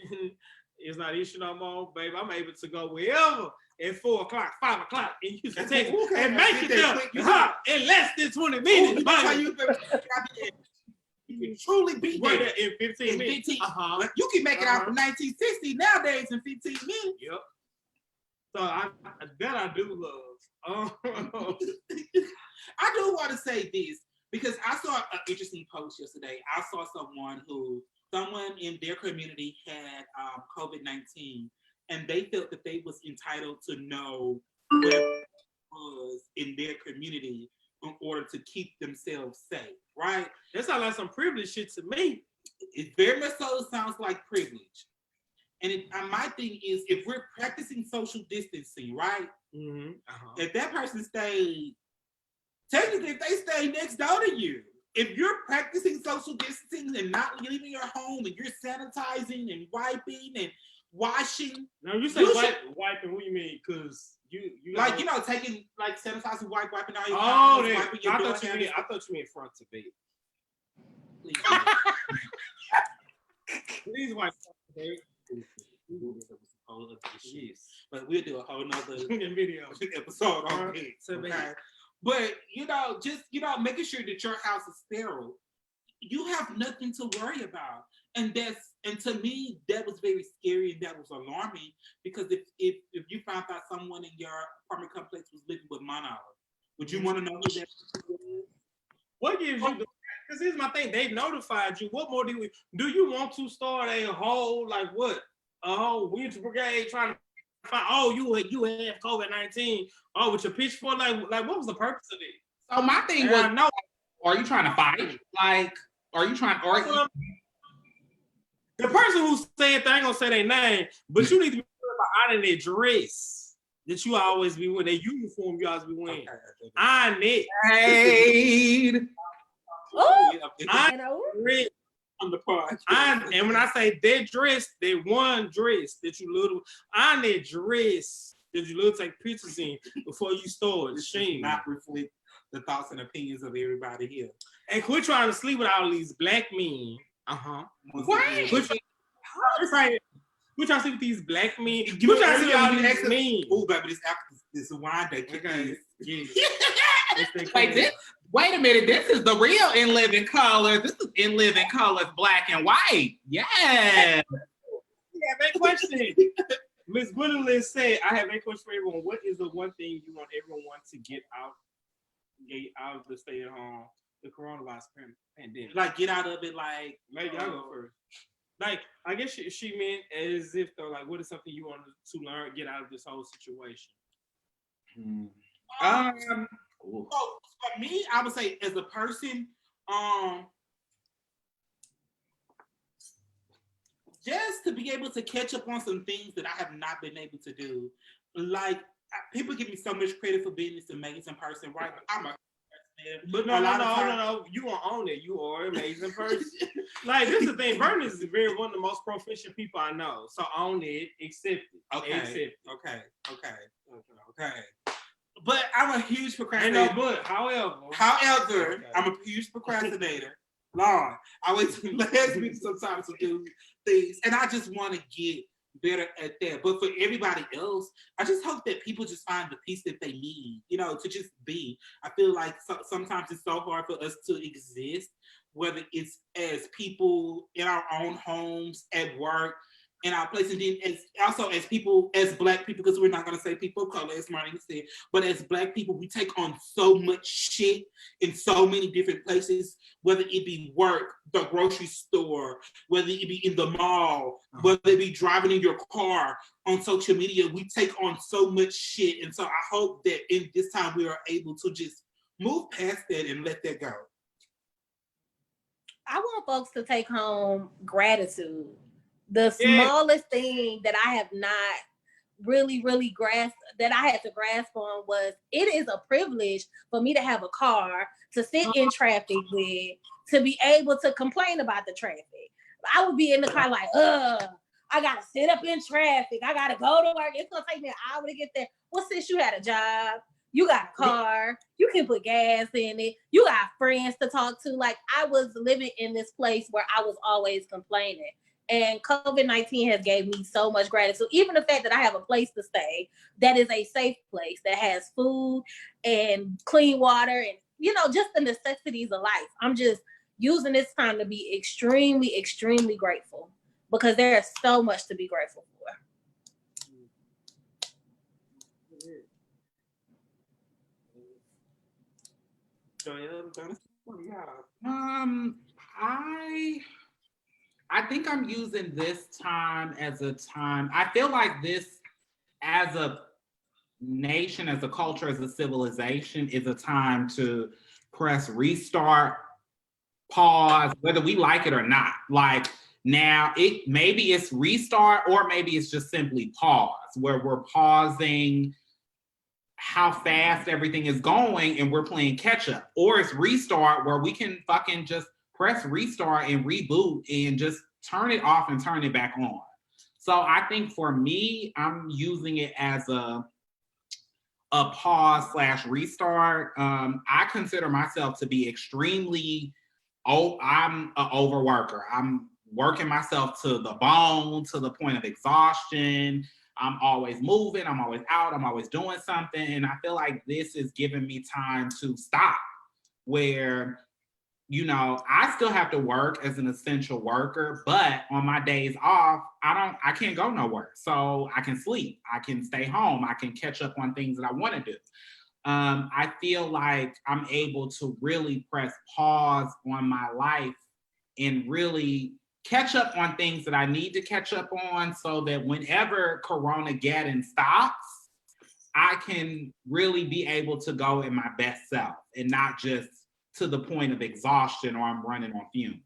is not issue no more, babe. I'm able to go wherever at 4 o'clock, 5 o'clock in Houston, Texas, and make it there in less than 20 minutes. That's how you can truly be there in 15 minutes. You can make it out from 1960 nowadays in 15 minutes. Yep. So I do love. I do want to say this because I saw an interesting post yesterday. I saw someone in their community had COVID-19, and they felt that they was entitled to know what it was in their community in order to keep themselves safe, right? That sounds like some privilege shit to me. It very much so sounds like privilege. And my thing is, if we're practicing social distancing, right? Mm-hmm. If that person stayed, technically, if they stay next door to you, if you're practicing social distancing and not leaving your home and you're sanitizing and wiping and washing. Now you say wiping, what do you mean? Because you like, taking like sanitizing, wiping out your house, wiping your door. I thought you meant front to back. Please wipe front to back. Yes. But we'll do a whole nother video episode on it. Okay. But just making sure that your house is sterile, you have nothing to worry about. And to me, that was very scary and that was alarming, because if you found out someone in your apartment complex was living with mono, would you want to know who that was? What gives you the, because here's my thing, they notified you. What more do you want to start a whole, like what? A whole winter brigade trying to find, you have COVID-19, with your pitchfork, like what was the purpose of it? So my thing was, are you trying to fight? Like, are you trying to argue? The person who said that, I ain't gonna say their name, but you need to be worried about ironing their dress that you always be wearing, their uniform you always be wearing. Iron it. Red on the part. And when I say that dress, that one dress that you little, iron that dress that you little take pictures in before you store it. Shame. Not reflect the thoughts and opinions of everybody here. And quit trying to sleep with all these black men. What? Quit trying to sleep with these black men. Quit trying to sleep with all these men. Oh, baby, this is wine day. Okay. Yeah. Wait a minute. This is the real In Living Colors. This is In Living Colors, black and white. Yeah. Yeah, that question. Ms. Gwendolyn said, I have a question for everyone. What is the one thing you want everyone to get out of the stay at home, the coronavirus pandemic? Like, get out of it, like, maybe I'll go first. Like, I guess she meant as if, though, like, what is something you want to learn, get out of this whole situation? So for me, I would say as a person, just to be able to catch up on some things that I have not been able to do. Like, people give me so much credit for being this amazing person, right? I'm a But no. You are on it. You are an amazing person. Like, this is the thing. Vernon is one of the most proficient people I know. So own it, accept it. Okay. But I'm a huge procrastinator. However, okay. I'm a huge procrastinator. Lord, I wait till last week sometimes to do things, and I just want to get better at that. But for everybody else, I just hope that people just find the peace that they need, you know, to just be. I feel like sometimes it's so hard for us to exist, whether it's as people in our own homes, at work, in our place, and then also as people, as Black people, because we're not going to say people of color, as Marnie said, but as Black people, we take on so much shit in so many different places, whether it be work, the grocery store, whether it be in the mall, whether it be driving in your car, on social media. We take on so much shit. And so I hope that in this time we are able to just move past that and let that go. I want folks to take home gratitude. The smallest thing that I have not really grasped, that I had to grasp on, was it is a privilege for me to have a car to sit in traffic with, to be able to complain about the traffic. I would be in the car like, I gotta sit up in traffic. I gotta go to work. It's gonna take me an hour to get there. Well, since you had a job, you got a car, you can put gas in it, you got friends to talk to. Like, I was living in this place where I was always complaining. And COVID-19 has gave me so much gratitude. Even the fact that I have a place to stay that is a safe place, that has food and clean water and, you know, just the necessities of life. I'm just using this time to be extremely, extremely grateful, because there is so much to be grateful for. I think I'm using this time as a time. I feel like this, as a nation, as a culture, as a civilization, is a time to press restart, pause, whether we like it or not. Like, now, maybe it's restart, or maybe it's just simply pause, where we're pausing how fast everything is going and we're playing catch up. Or it's restart, where we can fucking just press restart and reboot and just turn it off and turn it back on. So I think for me, I'm using it as a pause / restart. I consider myself to be extremely, I'm an overworker. I'm working myself to the bone, to the point of exhaustion. I'm always moving, I'm always out, I'm always doing something. And I feel like this is giving me time to stop, where, you know, I still have to work as an essential worker, but on my days off, I can't go nowhere. So I can sleep, I can stay home, I can catch up on things that I want to do. I feel like I'm able to really press pause on my life and really catch up on things that I need to catch up on, so that whenever Corona-geddon stops, I can really be able to go in my best self and not just to the point of exhaustion or I'm running on fumes.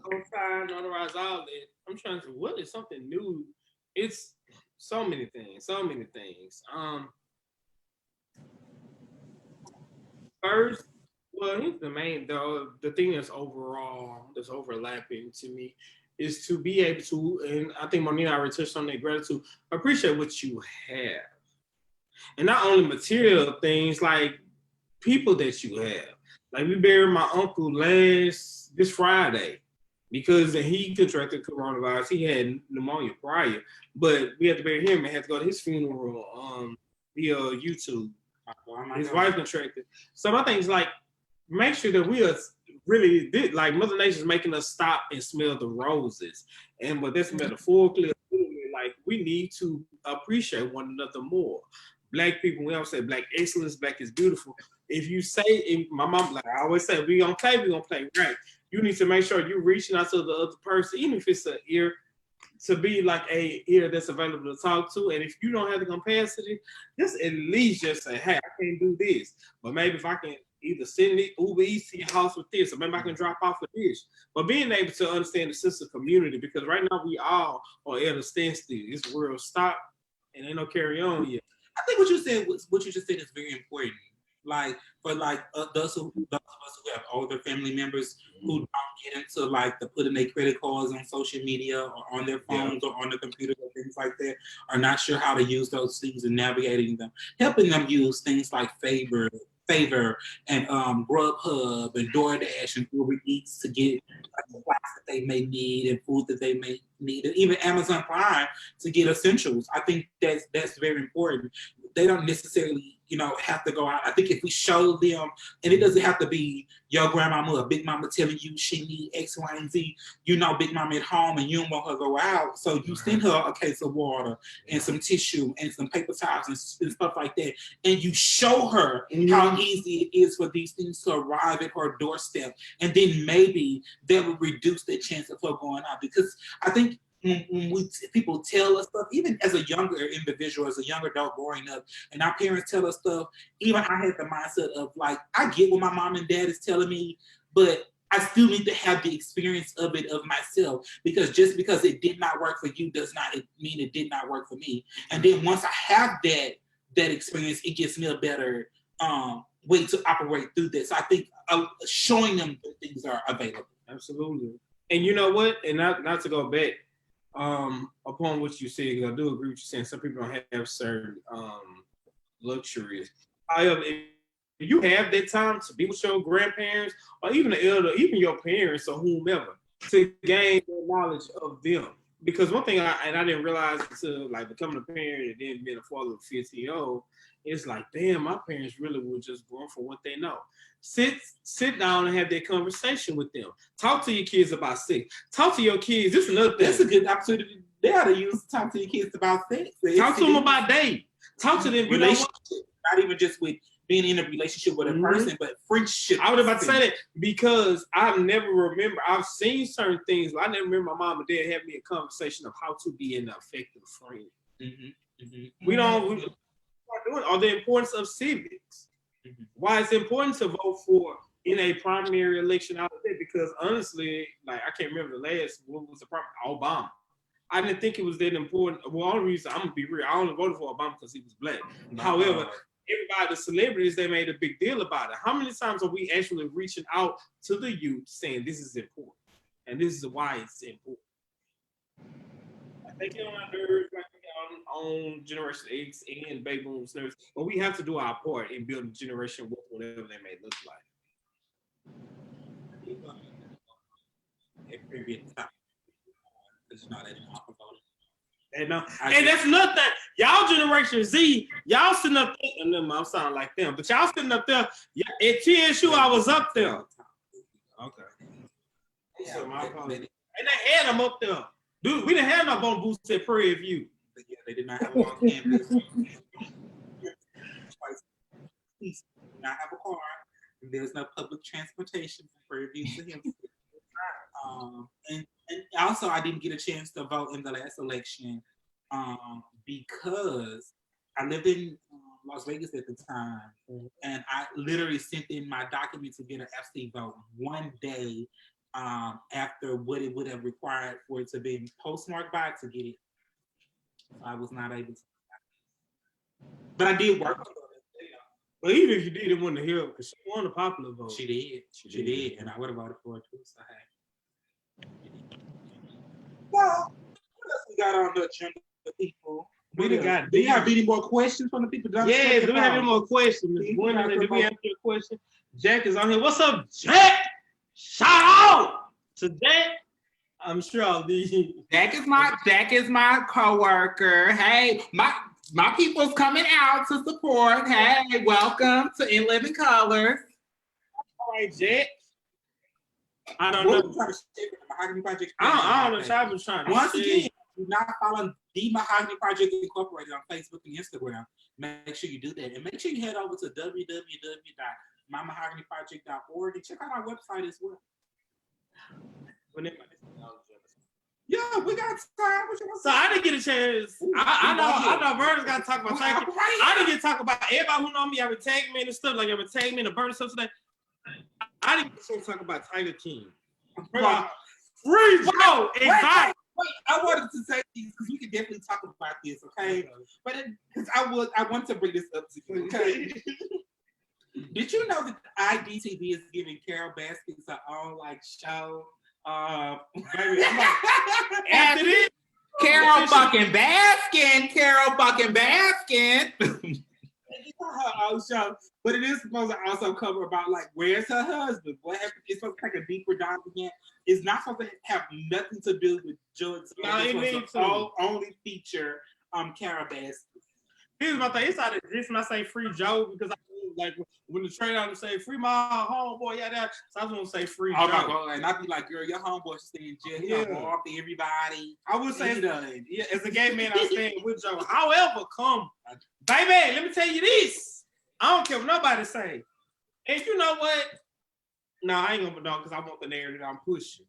Co-sign, notarize, all that. I'm trying to, what is something new? It's so many things. First, well, here's the main, the thing that's overlapping to me is to be able to, and I think Monina already touched on that, gratitude, appreciate what you have. And not only material things, like people that you have. Like, we buried my uncle this Friday, because he contracted coronavirus. He had pneumonia prior, but we had to bury him and had to go to his funeral via YouTube. His wife contracted. So my thing is, like, make sure that we are really, like, Mother Nature's making us stop and smell the roses. And but that's metaphorically, like, we need to appreciate one another more. Black people, we always say Black excellence, Black is beautiful. If you say, my mom, like I always say, we're gonna play right. You need to make sure you're reaching out to the other person, even if it's an ear, to be like a ear that's available to talk to. And if you don't have the capacity, just at least just say, hey, I can't do this. But maybe if I can either send it Uber Eats to your house with this, or maybe I can drop off with this. But being able to understand the sense of community, because right now we all are at a standstill. This world stop and ain't no carry on yet. I think what you just said is very important. Like, for like those of us who have older family members who don't get into like the putting their credit cards on social media or on their phones or on the computer or things like that, are not sure how to use those things and navigating them, helping them use things like Favor and Grubhub and DoorDash and Uber Eats to get supplies that they may need and food that they may need, and even Amazon Prime to get essentials. I think that's very important. They don't necessarily, have to go out. I think if we show them, and it doesn't have to be your grandmama or Big Mama telling you she need X, Y, and Z. Big Mama at home and you don't want her to go out, so you send her a case of water and some tissue and some paper towels and stuff like that, and you show her how easy it is for these things to arrive at her doorstep, and then maybe that will reduce the chance of her going out. Because I think when people tell us stuff, even as a younger individual, as a young adult growing up, and our parents tell us stuff, even I had the mindset of like, I get what my mom and dad is telling me, but I still need to have the experience of it of myself, because just because it did not work for you does not mean it did not work for me. And then once I have that experience, it gives me a better way to operate through this. So I think showing them that things are available. Absolutely. And you know what? And not to go back upon what you said, because I do agree with you saying some people don't have certain luxuries. However, if you have that time to be with your grandparents or even the elder, even your parents or whomever, to gain the knowledge of them. Because one thing I didn't realize until like becoming a parent and then being a father of 15-year-old, it's like, damn, my parents really were just going for what they know. Sit down and have that conversation with them. Talk to your kids about sex. Talk to your kids. This is another thing. That's a good opportunity there to use to talk to your kids about sex. Talk to them about dating. Talk to them. Relationship, not even just with being in a relationship with a person, but friendship. I was about to say that because I've seen certain things, but I never remember my mom and dad having me a conversation of how to be an effective friend. We don't doing, or the importance of civics. Why it's important to vote for in a primary election out there, because honestly, like I can't remember what was the Obama. I didn't think it was that important. Well, the only reason, I'm gonna be real, I only voted for Obama because he was black. However, everybody, the celebrities, they made a big deal about it. How many times are we actually reaching out to the youth saying this is important and this is why it's important? They get on our nerves like we got on Generation X and baby boomers nerves, but we have to do our part in building a generation with whatever they may look like. And that's nothing. Y'all Generation Z, y'all sitting up there, I'm sounding like them, but y'all sitting up there. At TSU, I was up there. Okay. So my apologies. And they had them up there. Dude, we didn't have no bone boots at Prairie View. Yeah, they did not have a long campus. They did not have a car. There's no public transportation from Prairie View to him. And also, I didn't get a chance to vote in the last election because I lived in Las Vegas at the time, and I literally sent in my document to get an absentee vote one day after what it would have required for it to be postmarked by to get it. I was not able to. But I did work. But even if you did, it wouldn't help because she won the popular vote. She did. She did. And I would have voted for it too. So, hey. Well, what else we got on the agenda, people? Do you have any more questions from the people? Yeah, do we have any more questions? Ms. Gwendolyn, did we answer your question? Jack is on here. What's up, Jack? Shout out to Jack. I'm sure I'll be. Jack is my coworker. Hey, my people's coming out to support. Hey, welcome to In Living Colors. All right, Jack. I don't know. I don't know. I was trying to Once again, do not follow The Mahogany Project Incorporated on Facebook and Instagram. Make sure you do that. And make sure you head over to www.mymahoganyproject.org and check out our website as well. Yeah, we got time. So I didn't get a chance. I know Vernon got to talk about Thang. I didn't get to talk about everybody who know me. I've been tagging me and stuff. Like I've been tagging me in the burner stuff today. I didn't get a chance to talk about Tiger King. Free Joe. Wait, I wanted to say these because we can definitely talk about this, okay? But because I want to bring this up to you, okay? Did you know that IDTV is giving Carol Baskins her own like show? Baby, I'm like, after this, Carol fucking Baskin. Her own show. But it is supposed to also cover about like where's her husband? What happened? It's supposed to take a deeper dive again. It's not supposed to have nothing to do with drugs. No, it needs to. Only feature Carol Baskin. Here's my thing. It's out of this when I say free Joe because I like when the train out to say free my homeboy, so I was gonna say free Joe. My God. And I'd be like, girl, your homeboy should stay in jail. He done off to everybody. I would say, as a gay man, I stand with Joe. However, baby, let me tell you this. I don't care what nobody say. And you know what? No, I ain't gonna because I want the narrative I'm pushing.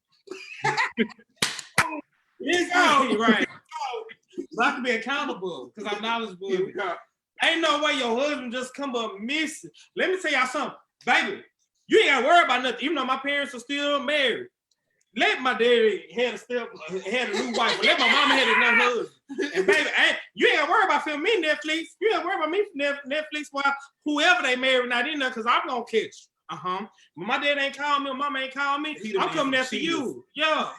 Right. So I can be accountable because I'm knowledgeable. Ain't no way your husband just come up missing. Let me tell y'all something, baby. You ain't gotta worry about nothing. Even though my parents are still married, let my daddy had a new wife, but let my mama had another husband. And baby, you ain't gotta worry about filming me Netflix. You ain't gotta worry about me Netflix while whoever they married not in there, because I'm gonna catch you. When my dad ain't called me, or mama ain't called me, I'm coming after you. Yeah.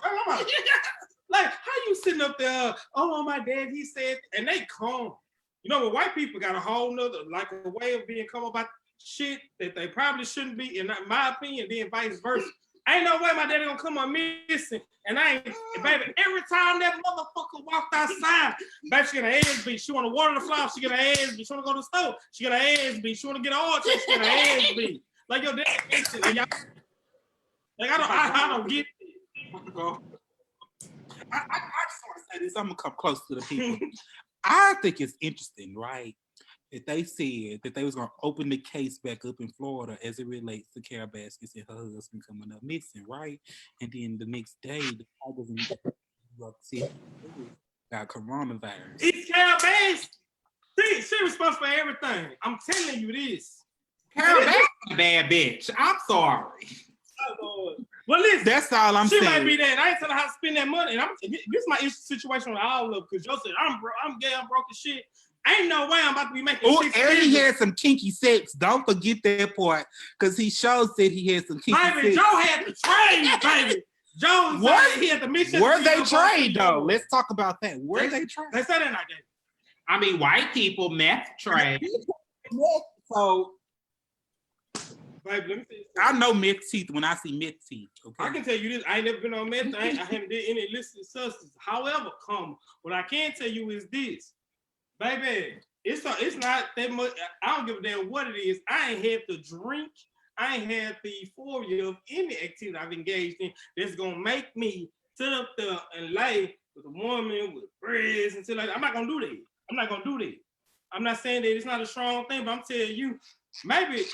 Like, how you sitting up there, oh, my dad, he said, and they calm. You know, but white people got a whole nother, like a way of being calm about shit that they probably shouldn't be, in my opinion, then vice versa. Ain't no way my daddy gonna come up missing. And baby, every time that motherfucker walked outside, baby, she got her ass beat. She wanna water the flower, she get her ass beat. She wanna go to the store, she get her ass beat. She wanna get an oil change, she get her ass beat. Like your dad, like I don't get it. I just want to say this. I'm gonna come close to the people. I think it's interesting, right? That they said that they was gonna open the case back up in Florida as it relates to Carol Baskin and her husband coming up missing, right? And then the next day, the Tigers and got coronavirus. It's Carol Baskin. She responsible for everything. I'm telling you this. Carol Baskin a bad bitch. I'm sorry. Well, listen, that's all I'm saying. She might be there, and I ain't telling her how to spend that money. And this is my situation with all of them, because Joe said, I'm gay, I'm broke as shit. Ain't no way I'm about to be making $6 and he had some kinky sex. Don't forget that part, because he said he had some kinky sex. Joe had to train, baby. Joe he had to mix. Were they trained, though? Let's talk about that. Were they trained? They said they're not gay. I mean, white people meth trained. So, baby, let me see. I know meth teeth when I see meth teeth. Okay? I can tell you this. I ain't never been on meth. I haven't did any illicit substance. However, what I can tell you is this. Baby, it's not that much. I don't give a damn what it is. I ain't had to drink. I ain't had the euphoria of any activity I've engaged in that's gonna make me sit up there and lay with a woman with breasts and shit like that. I'm not gonna do that. I'm not gonna do that. I'm not saying that it's not a strong thing, but I'm telling you, maybe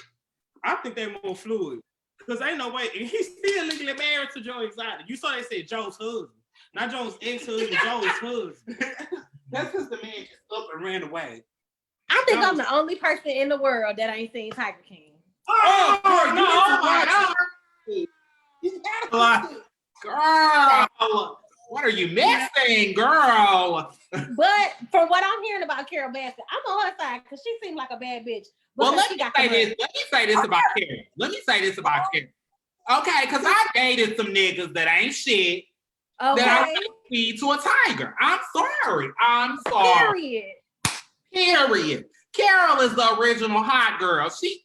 I think they're more fluid. Because ain't no way, and he's still legally married to Joe Exotic. You saw they said Joe's husband. Not Joe's ex-husband, Joe's husband. That's because the man just up and ran away. I think I'm the only person in the world that ain't seen Tiger King. Oh my God. Girl, what are you missing, girl? But from what I'm hearing about Carol Baskin, I'm on her side because she seemed like a bad bitch. Well, let me say this about Karen. Okay, because I dated some niggas that ain't shit. Okay. That I feed to a tiger. I'm sorry. Period. Carol is the original hot girl. She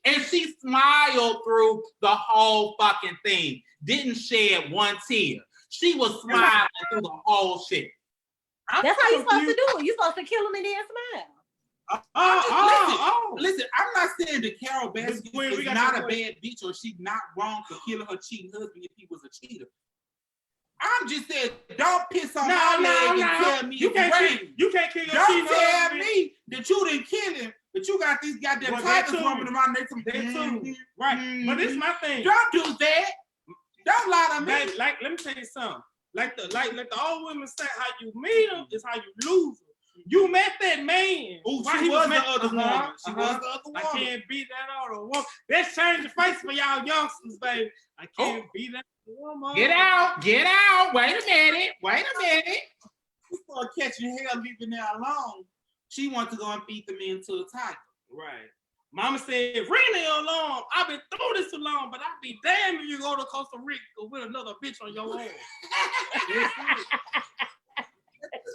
smiled through the whole fucking thing. Didn't shed one tear. She was smiling through the whole shit. That's how you're supposed to do it. You're supposed to kill them and then smile. Listen, I'm not saying that Carol Baskin is not a bad bitch or she's not wrong for killing her cheating husband if he was a cheater. I'm just saying, don't piss on my leg and tell me you can't kill your cheating husband. Don't tell me that you didn't kill him, but you got these goddamn tigers roaming around there. Right, but this is my thing. Don't do that. Don't lie to me. Like, let me tell you something. Like the old women say, how you meet them is how you lose them. You met that man. Oh, she was the other woman. She was the other woman. I can't beat that other woman. Let's change the face for y'all youngsters, baby. I can't beat that woman. Get out. Wait a minute. You start catching hell leaving there alone. She wants to go and feed the men to a tiger. Right. Mama said, Renee alone. I've been through this too long, but I'd be damned if you go to Costa Rica with another bitch on your own.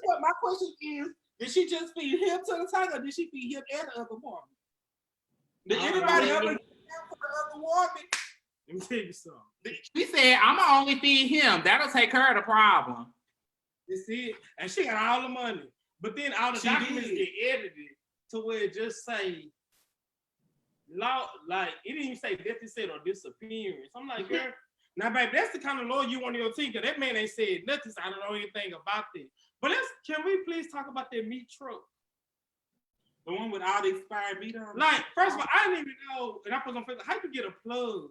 What my question is, did she just feed him to the tiger or did she feed him and the other woman? Did anybody ever care for the other woman? Let me tell you something. She said, "I'ma only feed him. That'll take care of the problem." You see, and she got all the money, but then all the documents get edited to where it just say law, like it didn't even say death, it said or disappearance. I'm like, girl, now baby, that's the kind of lawyer you want on your team, because that man ain't said nothing, so I don't know anything about that. But can we please talk about that meat truck? The one with all the expired meat on it? Like, first of all, I didn't even know, and I put on Facebook, how you get a plug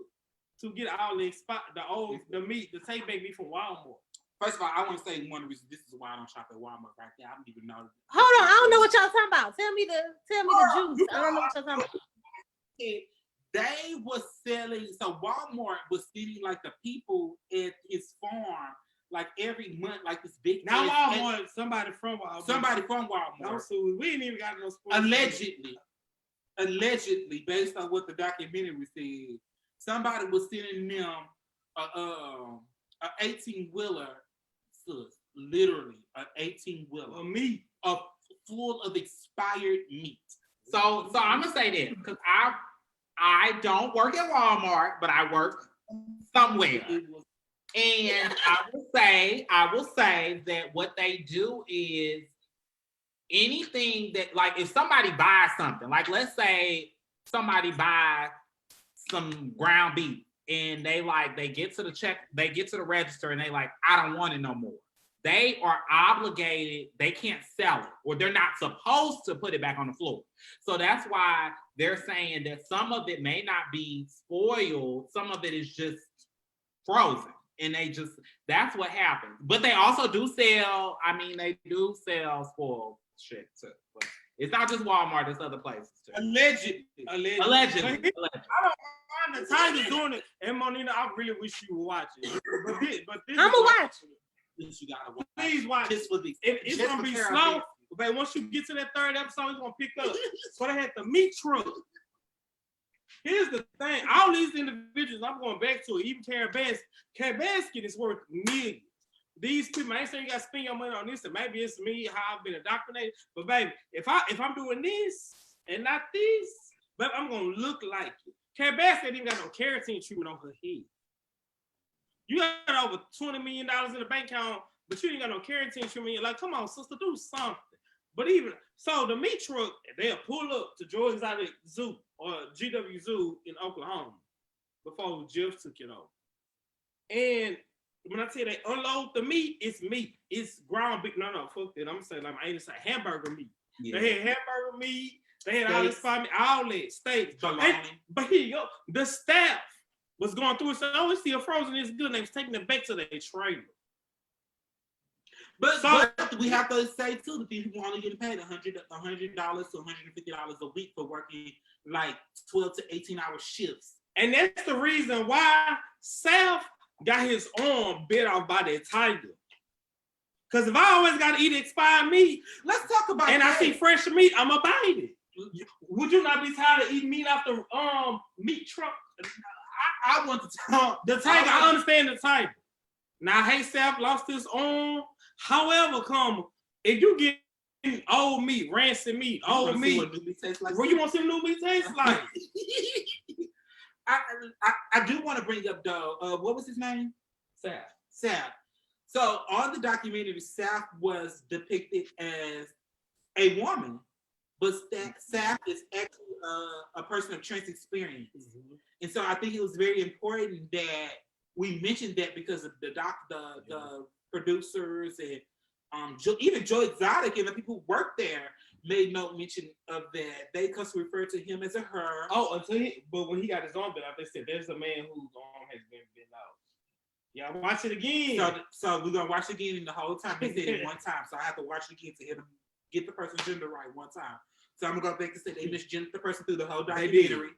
to get all the meat, the take back meat from Walmart? First of all, I want to say one of the reasons this is why I don't shop at Walmart right there. I don't even know. Hold on, I don't know what y'all talking about. Tell me the juice. I don't know what y'all talking about. They was selling, so Walmart was sending like the people at his farm, like every month, like this big. Now Walmart, somebody from Walmart. Somebody from Walmart. No, so we ain't even got no sports. Allegedly, based on what the documentary said, somebody was sending them a 18-wheeler, literally an 18-wheeler, meat, full of expired meat. So I'm gonna say this because I don't work at Walmart, but I work somewhere. And I will say that what they do is anything that, like, if somebody buys something, like let's say somebody buys some ground beef and they get to the register and they like, I don't want it no more. They are obligated, they can't sell it, or they're not supposed to put it back on the floor. So that's why they're saying that some of it may not be spoiled, some of it is just frozen. And that's what happens. But they also do sell, they do sell spoiled shit too. But it's not just Walmart, there's other places too. Allegedly. But I don't mind the Tigers doing it. And Monina, I really wish you would watch it. But this I'm gonna watch it. This you gotta watch. Please watch just for the. It's gonna be slow, but once you get to that third episode, it's gonna pick up. So they had the meat truck. Here's the thing: all these individuals, I'm going back to it. Even Karen Baskin is worth millions. These people, I ain't saying you gotta spend your money on this, and maybe it's me how I've been indoctrinated. But baby, if I'm doing this and not this, baby, I'm gonna look like it. Karen Baskin ain't even got no keratin treatment on her head. You got over $20 million in the bank account, but you ain't got no keratin treatment. Like, come on, sister, do something. But even so, the meat truck, they'll pull up to Georgia Exotic Zoo or GW Zoo in Oklahoma before Jeff took it over. And when I tell you they unload the meat, it's meat. It's ground beef. No, fuck that. I'm gonna say, like, I ain't say hamburger meat. Yeah. They had hamburger meat. They had all this fire meat, all that steaks. But here you go. The staff was going through it, so it's still frozen. It's good. They was taking it back to their trailer. But we have to say too, the people only getting paid $100 to $150 a week for working like 12 to 18-hour shifts. And that's the reason why South got his arm bit off by that tiger. Because if I always got to eat expired meat, let's talk about and that. I see fresh meat, I'm going to bite it. Would you not be tired of eating meat off the meat truck? I want to talk. The tiger, I understand the tiger. Now, hey, South lost his arm. However, if you get old meat, rancid meat, old meat, what new meat tastes like? Where you want to see new meat taste like? I do want to bring up though. What was his name? Saf. So on the documentary, Saf was depicted as a woman, but Saf is actually a person of trans experience, and so I think it was very important that we mentioned that because of the producers and even Joe Exotic and the people who work there made no mention of that. They constantly referred to him as a her. But when he got his arm bit off, they said there's a man whose arm has been bit off. Yeah, watch it again. So we're gonna watch it again the whole time. They said it one time, so I have to watch it again to get the person's gender right one time. So I'm gonna go back and say they misgendered the person through the whole documentary.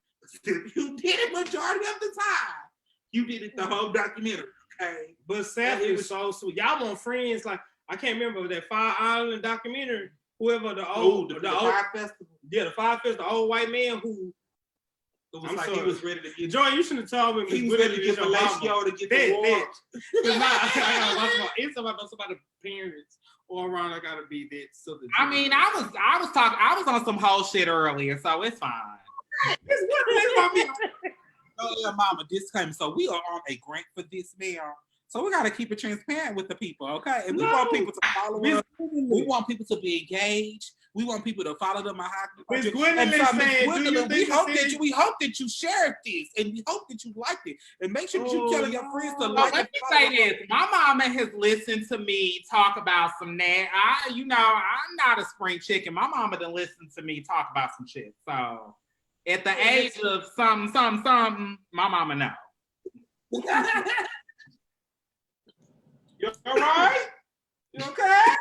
You did it majority of the time. You did it the whole documentary. Okay. But Seth is so sweet. Y'all want friends like I can't remember that Fire Island documentary. Whoever the Fire Festival. Yeah, the Fire Festival, the old white man who it was he was ready to get. Joy, you shouldn't have told me he was ready to get fellatio to get the war. It's about somebody's parents or around. I gotta be that. So I was on some whole shit earlier, so it's fine. Oh yeah, mama, disclaimer. So we are on a grant for this now. So we gotta keep it transparent with the people, okay? And we want people to follow us. We want people to be engaged. We want people to follow them. Miss Gwendolyn said, we hope that you shared this, and we hope that you liked it, and make sure that you telling your friends to like. Let me say this: my mama has listened to me talk about some I'm not a spring chicken. My mama done listened to me talk about some shit. So at the age of something, my mama know. You all right? You okay?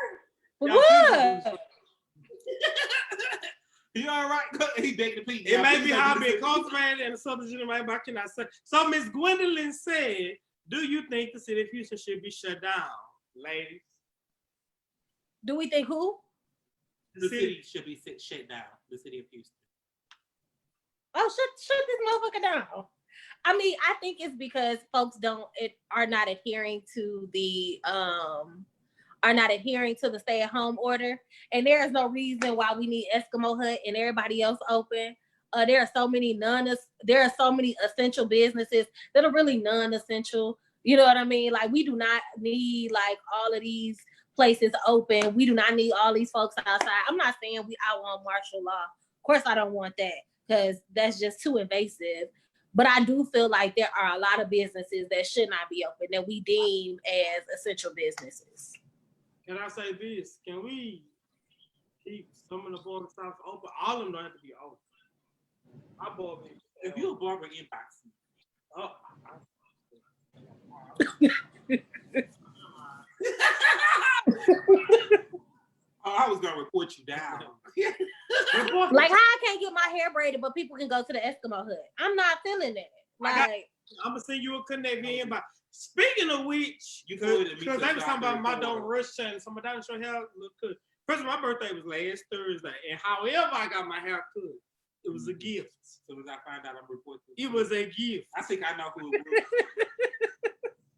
What? You all right? He begged to please. It may be hobby cultivated and the subdivision right back in that. So Miss Gwendolyn said, do you think the city of Houston should be shut down, ladies? Do we think who? The city should be shut down. The city of Houston. Oh, shut this motherfucker down. I mean, I think it's because folks are not adhering to the stay-at-home order, and there is no reason why we need Eskimo Hut and everybody else open. There are so many essential businesses that are really non-essential. You know what I mean? Like, we do not need like all of these places open. We do not need all these folks outside. I'm not saying I want martial law. Of course, I don't want that because that's just too invasive. But I do feel like there are a lot of businesses that should not be open that we deem as essential businesses. Can I say this? Can we keep some of the border shops open? All of them don't have to be open. I bought me. If you're a barber, inbox me. Oh, I was gonna report you down. Like, how I can't get my hair braided, but people can go to the Eskimo Hut. I'm not feeling that. Like, I'm gonna send you a connect me inbox. Speaking of which, because they was talking about my don't rush and some of that show hair look good. First of all, my birthday was last Thursday, and however I got my hair cut, it was a gift. So as I find out, I'm reporting. It was a gift. I think I know who it was.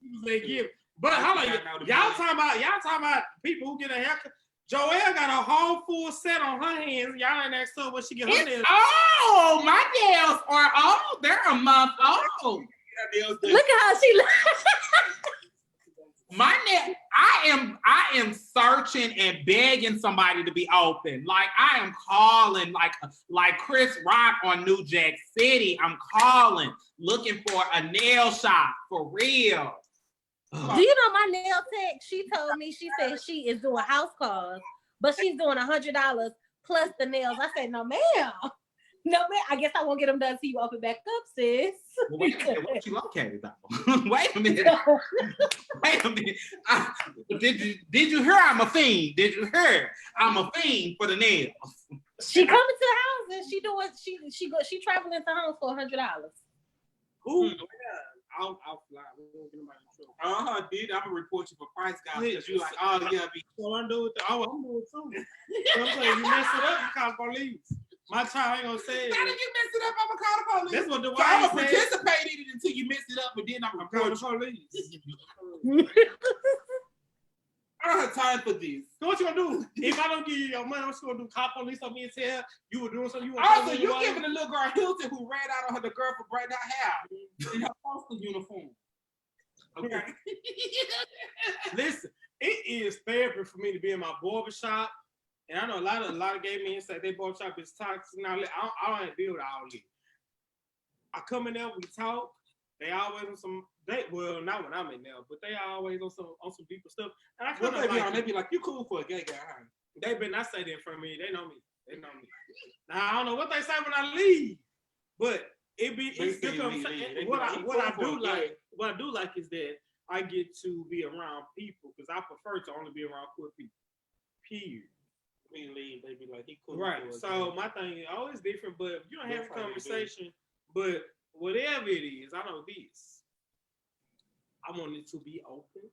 It was a gift. But how like y'all talking about people who get a haircut? Joelle got a whole full set on her hands. Y'all ain't asked her what she get her nails. Oh, my nails are old. They're a month old. look at how she looks. My nail, I am searching and begging somebody to be open. Like, I am calling like Chris Rock on New Jack City. I'm calling, looking for a nail shop for real. Do you know my nail tech? She told me, she said she is doing house calls, but she's doing $100 plus the nails. I said, no, ma'am. No, man, I guess I won't get them done till you open back up, sis. Well, wait a minute, what you located though? Wait a minute. Wait a minute. Did you hear I'm a fiend? Did you hear I'm a fiend for the nails? She coming to the house and she traveling to homes for $100. Ooh, yeah. I'll fly. We won't get nobody in trouble. Dude, I'm gonna report you for price guys because you like, oh yeah, so I'm doing it. I'm doing it too. So I'm saying, you mess it up, you call police. My child ain't gonna say it. How did you mess it up? I'm gonna call the police. That's what the so I'm wife gonna said. participate in it until you mess it up, but then I'm gonna call report the you. police. I don't have time for this. So what you gonna do? If I don't give you your money, what you gonna do? Call police on me and tell you were doing something you were Also, you giving the little girl Hilton who ran out on her the girl for braiding her hair in her postal uniform. Okay. Listen, it is therapy for me to be in my barbershop. And I know a lot of gay men say their barbershop is toxic. Now, I don't have to deal with all this. I come in there, we talk. They always on some, well, not when I'm in there, but they always on some deeper stuff. And I kind of they be like, you cool for a gay guy, huh? They better not say that in front of me. They know me. Now, I don't know what they say when I leave, but it's different. What I do like is that I get to be around people because I prefer to only be around queer people. Period. We leave, they be like, he cool. Right. So my thing is always different, but you don't have a conversation. But whatever it is, I know this. I want it to be open.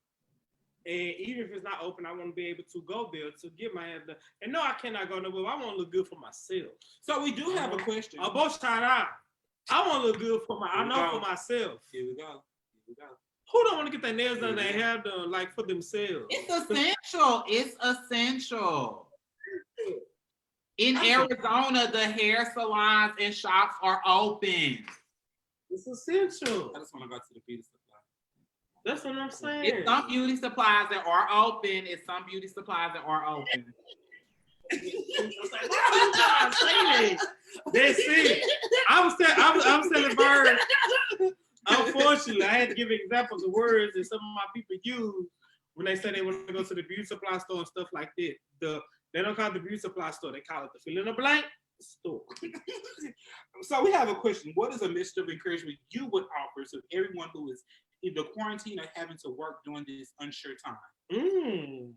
And even if it's not open, I want to be able to go there to get my hand done. And no, I cannot go nowhere. I want to look good for myself. So we do have a question. I both shout out. I want to look good for myself. Here we go. Who don't want to get their nails done, their hair done, like for themselves? It's essential. It's essential. In Arizona, the hair salons and shops are open. It's essential. I just want to go to the beauty supply. That's what I'm saying. It's some beauty supplies that are open. It's some beauty supplies that are open. That's it. I'm selling birds. Unfortunately, I had to give examples of words that some of my people use when they say they want to go to the beauty supply store and stuff like that. They don't call it the beauty supply store. They call it the fill in the blank store. So we have a question. What is a message of encouragement you would offer to everyone who is either quarantined or having to work during this unsure time?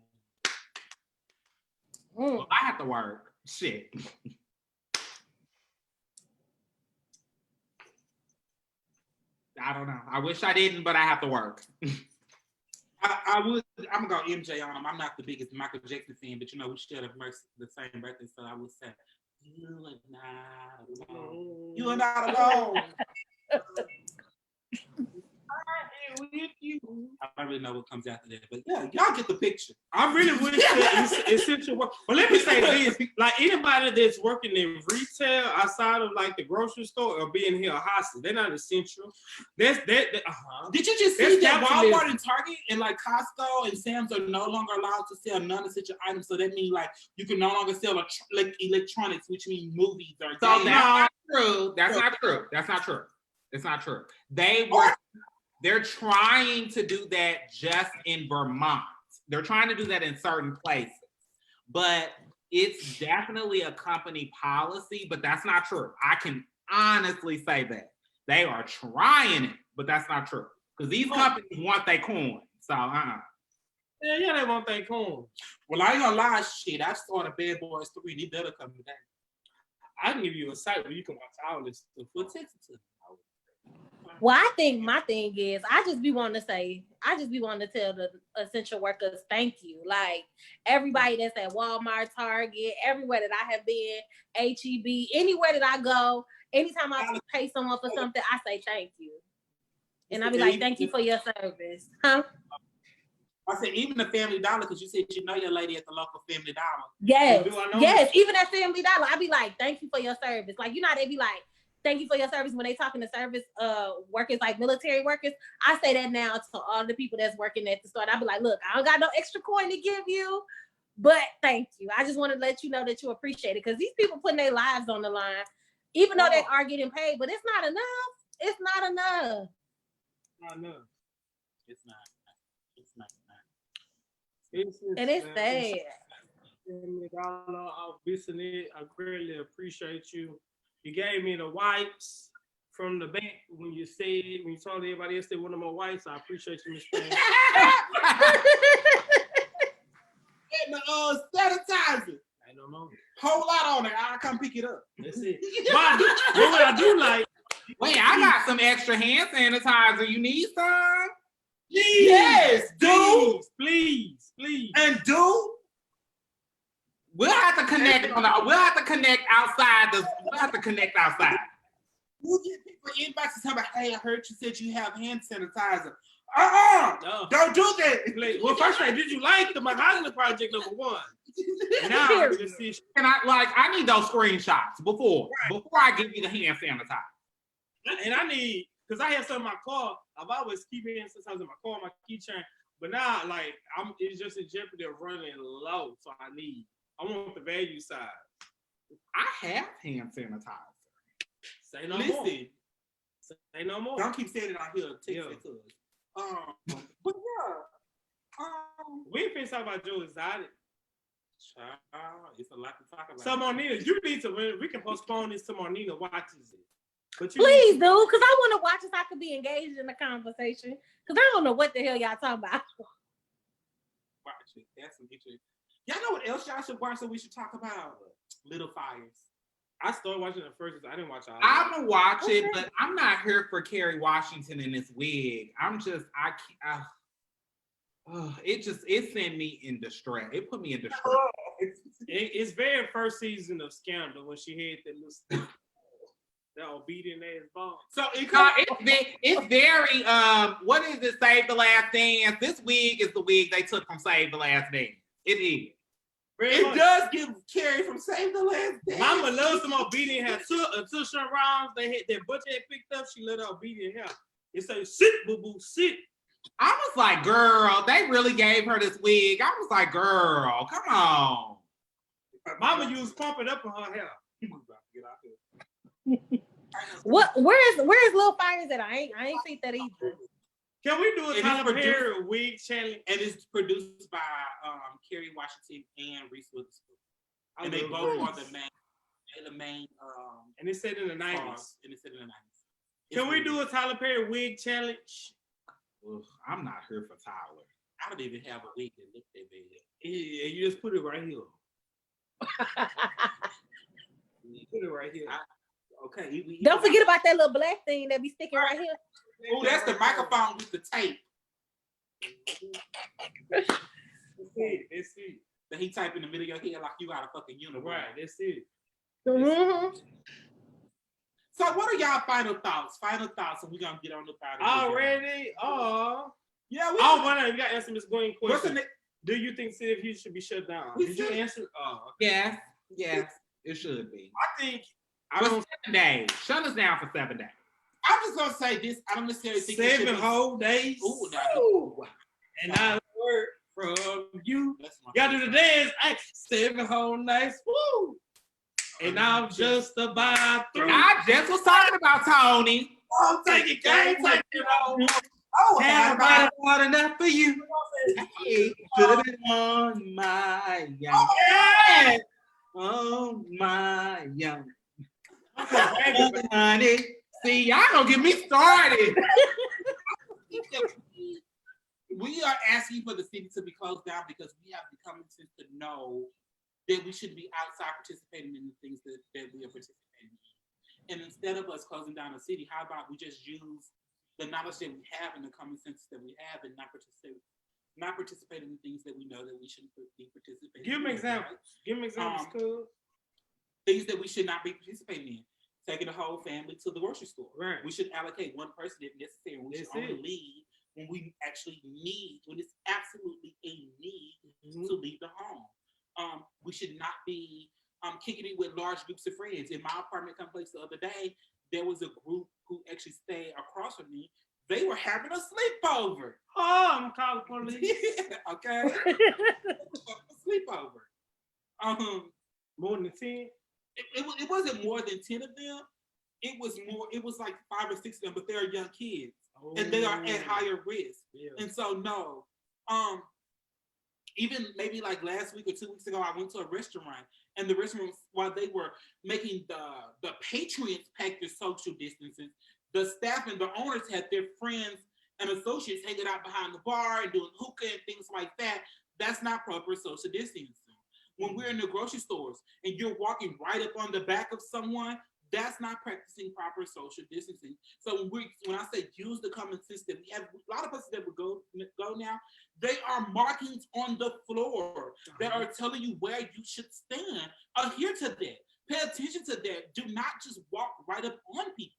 Well, I have to work. Shit. I don't know. I wish I didn't, but I have to work. I'm gonna go MJ on him. I'm not the biggest Michael Jackson fan, but you know we share the same birthday, so I would say you are not alone. You are not alone. With you. I don't really know what comes after that, but yeah, y'all get the picture. I really wish that essential work. But let me say this: like anybody that's working in retail outside of like the grocery store or being here hostage, they're not essential. That's that. Did you just see that Walmart and Target and like Costco and Sam's are no longer allowed to sell non-essential items? So that means like you can no longer sell like electronics, which means movies or So games. that's not true. That's not true. That's not true. It's not true. They're trying to do that just in Vermont. They're trying to do that in certain places. But it's definitely a company policy, but that's not true. I can honestly say that. They are trying it, but that's not true. Because these companies want their coin. So, Yeah, they want their coin. Well, I ain't gonna lie, shit. I started Bad Boys 3. They better come today. I can give you a site where you can watch all this stuff. Well, text it to me. Well, I think my thing is I just be wanting to tell the essential workers thank you. Like everybody that's at Walmart, Target, everywhere that I have been, H-E-B, anywhere that I go, anytime I pay someone for something, I say thank you. And I be like, thank you for your service. Huh? I said, even the Family Dollar, because you said you know your lady at the local Family Dollar. Yes, yes, even at Family Dollar, I be like, thank you for your service. Like, you know, they be like, thank you for your service when they talking to service workers, like military workers. I say that now to all the people that's working at the store. I be like, look, I don't got no extra coin to give you, but thank you. I just want to let you know that you appreciate it because these people putting their lives on the line, even though they are getting paid, but it's not enough. It's not enough. Not enough. It's not. It's not. And it's sad. I'm missing it. I greatly appreciate you. You gave me the wipes from the bank when you told everybody else they wanted more wipes. I appreciate you, Miss Thang. And the sanitizer. I don't know. Whole lot on it. I'll come pick it up. That's it. But what I do like. wait, I got some extra hand sanitizer. You need some? Yes, dude. Please. And dude. We'll have to connect outside. We'll have to connect outside. We'll get people inboxes talking about, hey, I heard you said you have hand sanitizer. No. Don't do that. Well, first thing, did you like the Mahogany Project #1? Now I can see. And I need those screenshots before I give you the hand sanitizer. And I need, because I have some in my car. I've always keep it in since I was in my car, my keychain. But now, like, it's just in jeopardy of running low. So I want the value side. I have hand sanitizer. Say no more. Say no more. Don't keep saying it out here. Text it to us. But yeah. We ain't finna talk about Joe Exotic. It's a lot to talk about. So Marnina, you need to. We can postpone this to Marnina watches it. But Please do, because I want to watch it so I could be engaged in the conversation. Because I don't know what the hell y'all talking about. Watch it. That's some interesting. Y'all know what else y'all should watch that we should talk about? Little Fires. I started watching it first. I didn't watch all. I'm gonna watch it, but I'm not here for Kerry Washington in this wig. It sent me in distress. It put me in distress. It's very first season of Scandal when she had that little that obedient ass ball. So it's very what is it? Save the Last Dance. This wig is the wig they took from Save the Last Dance. It is. It does give Carrie from Save the Last Dance. Mama loves some obedient hair. Until Sean Rollins, they had that butcher had picked up, she let her obedient hair. It say, sit, boo-boo, sit. I was like, girl, they really gave her this wig. I was like, girl, come on. Mama used pump it up in her hair. Get out here. Where's Lil Fires at? I ain't seen that either. Can we do a It Tyler is Perry wig challenge? And it's produced by Kerry Washington and Reese Witherspoon. And they both are the main and it's set in the 90s. And it's set in the 90s. Can we do a Tyler Perry wig challenge? Ugh, I'm not here for Tyler. I don't even have a wig that looked that bad. Yeah, you just put it right here. You put it right here. Okay. Don't forget about that little black thing that be sticking right here. Oh, that's the microphone with the tape. That's it. That he type in the middle of your head like you got a fucking uniform. Right, that's it. Mm-hmm. So what are y'all final thoughts? Final thoughts, and we're gonna get on the final. Already? Oh. Yeah, we you gotta answer Miss Gwen question. Do you think City of Houston should be shut down? Did you answer? Yes, it should be. I think For 7 days. Shut us down for 7 days. I'm just gonna say this. I don't necessarily think 7 whole days. Ooh, and I heard from you. Gotta do the dance. 7 whole nights. Woo! And I'm just about through. I just was talking about Tony. Oh, take it, can't take it on. Oh, Everybody want enough for you. Hey, should have been on my young. Yeah. On my young. Honey. See, y'all gonna get me started. We are asking for the city to be closed down because we have the common sense to know that we should be outside participating in the things that we are participating in. And instead of us closing down the city, how about we just use the knowledge that we have and the common sense that we have and not participate in the things that we know that we shouldn't be participating in. Give me examples. Right? Give me examples, cool. Things that we should not be participating in. Taking the whole family to the grocery store. Right. We should allocate one person if necessary. We should only leave when we actually need, when it's absolutely a need to leave the home. We should not be kicking it with large groups of friends. In my apartment complex the other day, there was a group who actually stayed across from me. They were having a sleepover. Oh, I'm calling police. Okay. A sleepover. More than 10? It wasn't more than 10 of them. It was like 5 or 6 of them, but they're young kids. Oh. And they are at higher risk. Yeah. And so no. Even maybe like last week or 2 weeks ago, I went to a restaurant, and the restaurant, while they were making the patrons pack their social distances, the staff and the owners had their friends and associates hanging out behind the bar and doing hookah and things like that. That's not proper social distancing. When we're in the grocery stores and you're walking right up on the back of someone, that's not practicing proper social distancing. So when I say use the common sense that we have, a lot of places that would go now, they are markings on the floor that are telling you where you should stand. Adhere to that. Pay attention to that. Do not just walk right up on people.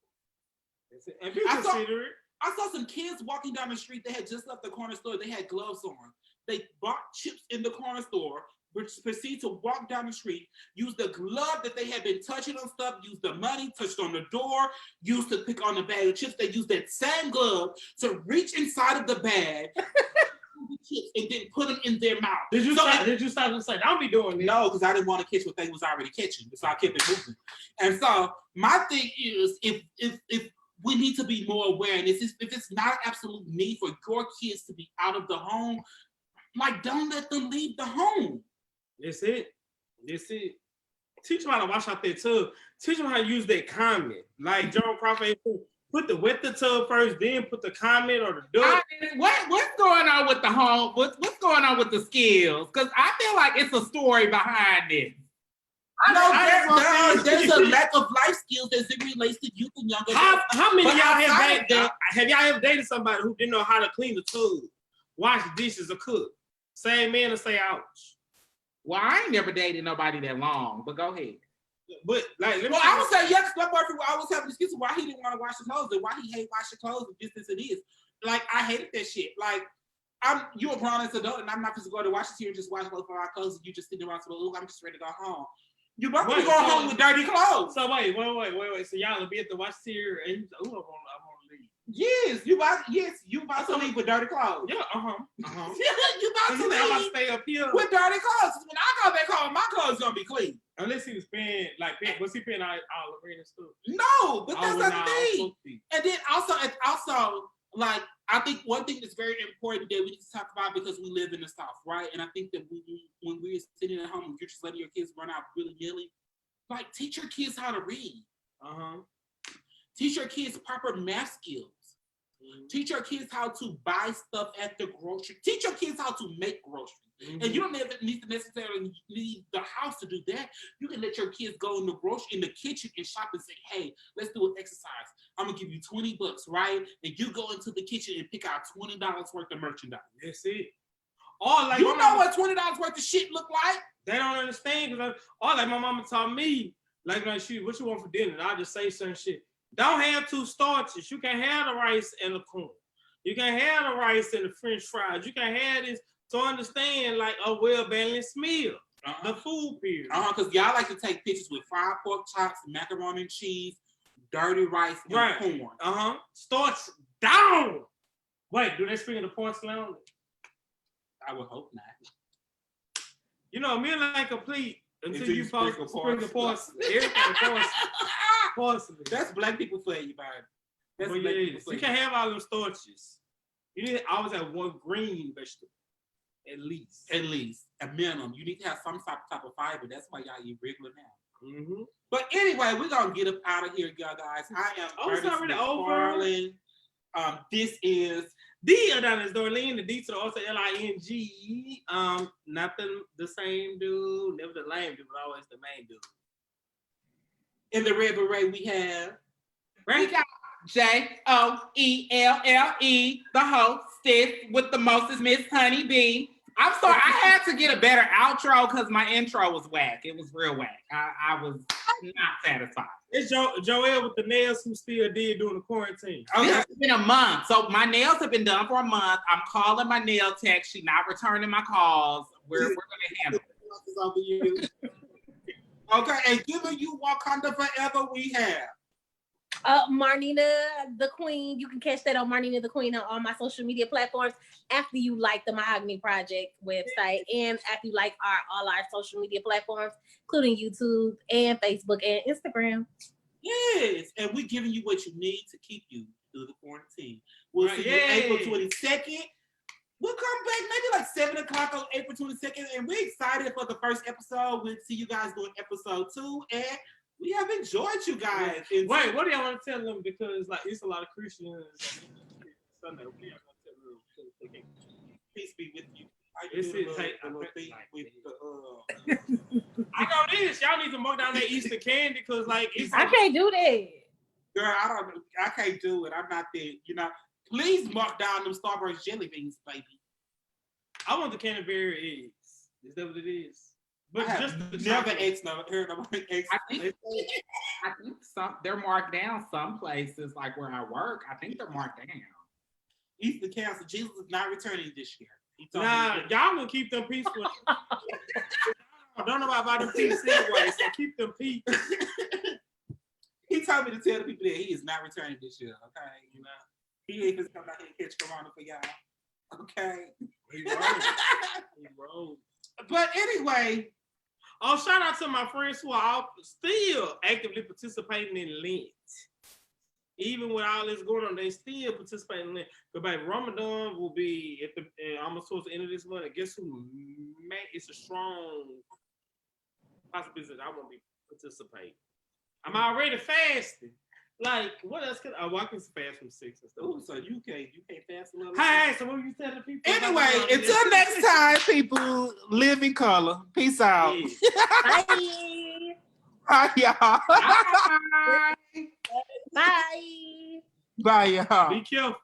And be considerate. I saw some kids walking down the street. They had just left the corner store. They had gloves on. They bought chips in the corner store, which proceed to walk down the street, use the glove that they had been touching on stuff, use the money, touched on the door, used to pick on the bag of chips. They used that same glove to reach inside of the bag chips and then put them in their mouth. Did you stop and say, don't be doing this? No, because I didn't want to catch what they was already catching. So I kept it moving. And so my thing is, if we need to be more aware, and if it's not an absolute need for your kids to be out of the home, like, don't let them leave the home. That's it. Teach them how to wash out their tub. Teach them how to use that comment. Like John Crawford, wet the tub first, then put the comment or the door. What's going on with the home? What's going on with the skills? Because I feel like it's a story behind it. There's a lack of life skills as it relates to youth and younger. How many of y'all have y'all ever dated somebody who didn't know how to clean the tub, wash dishes, or cook? Say amen or say ouch. Well, I ain't never dated nobody that long, but go ahead. But like, I would say yes. My boyfriend would always have an excuse why he didn't want to wash the clothes and why he hate washing clothes and this and this. Like, I hated that shit. Like, you're a grown ass adult, and I'm not supposed to go to watch this here and just watch both of our clothes, and you just sitting around saying, "Look, I'm just ready to go home." You about to go home with dirty clothes. So wait. So y'all will be at the watch here, and you I want to leave. Yes, you about to leave with dirty clothes. Yeah, You about to leave. I'm about to stay up here with dirty clothes. When I go back home, my clothes gonna be clean. Unless he was paying was he paying all the rent and stuff? No, but that's not the thing. And then also, like, I think one thing that's very important that we need to talk about, because we live in the South, right? And I think that when we're sitting at home and you're just letting your kids run out willy-nilly, like, teach your kids how to read. Teach your kids proper math skills. Teach your kids how to buy stuff at the grocery. Teach your kids how to make groceries. And you don't need to necessarily leave the house to do that. You can let your kids go in the kitchen and shop and say, "Hey, let's do an exercise. I'm gonna give you $20, right? And you go into the kitchen and pick out $20 worth of merchandise." That's it. Or like, you know what $20 worth of shit look like? They don't understand, because like my mama taught me, like, what you want for dinner? And I just say certain shit. Don't have two starches. You can have the rice and the corn. You can have the rice and the French fries. You can have this to understand, like, a well-balanced meal. The food period. Because y'all like to take pictures with fried pork chops, macaroni and cheese, dirty rice, and corn. Starch down. Wait, do they sprinkle the porcelain on it? I would hope not. You know, meal ain't complete until you sprinkle porcelain. Everything porcelain. That's black people for you, man. That's black people for you. You can't have all them starches. You need to always have one green vegetable. At least. A minimum. You need to have some type of fiber. That's why y'all eat regular now. But anyway, we're going to get up out of here, y'all guys. I am Curtis McFarlane. This is D Adonis Dorleen, the D to the also Ling. Nothing the same dude, never the lame dude, but always the main dude. In the red beret, we have we got Joelle, the hostess with the mostest, Miss Honey B. I'm sorry, I had to get a better outro because my intro was whack. It was real whack. I was not satisfied. It's Joelle with the nails who still did during the quarantine. Okay. It's been a month. So my nails have been done for a month. I'm calling my nail tech. She's not returning my calls. We're going to handle it. Okay, and giving you Wakanda Forever, we have Marnina the Queen. You can catch that on Marnina the Queen on all my social media platforms after you like the Mahogany Project website and after you like all our social media platforms, including YouTube and Facebook and Instagram. Yes, and we're giving you what you need to keep you through the quarantine. We'll see you April 22nd. We'll come back maybe like 7 o'clock on April 22nd, and we're excited for the first episode. We'll see you guys doing episode 2, and we have enjoyed you guys. Wait, what do y'all want to tell them? Because like it's a lot of Christians. Sunday, what do y'all want to tell them? Peace be with you. I know this. Y'all need to mark down that Easter candy because like I can't do that. Girl, I can't do it. I'm not there. You know, please mark down them Starburst jelly beans, baby. I want the canterbury eggs. Is that what it is? But just never heard of eggs. I think they're marked down some places, like where I work. I think they're marked down. Easter Council, Jesus is not returning this year. Nah, y'all gonna keep them peaceful. I don't know about them peace anyway, so keep them peace. He told me to tell the people that he is not returning this year. Okay, you know, he ain't just come out here and catch Corona for y'all. Okay, he rolled. But anyway, shout out to my friends who are still actively participating in Lent. Even with all this going on, they still participate in Lent. But baby, Ramadan will be at almost towards the end of this month. And guess who? Man, it's a strong possibility that I won't be participating. I'm already fasting. Like, what else could I can fast from 6 and stuff? Ooh, so you can't fast a little? Hey, so what you telling people? Anyway, until next time, people, live in color. Peace out. Bye. Bye, y'all. Bye. Bye, y'all. Be careful.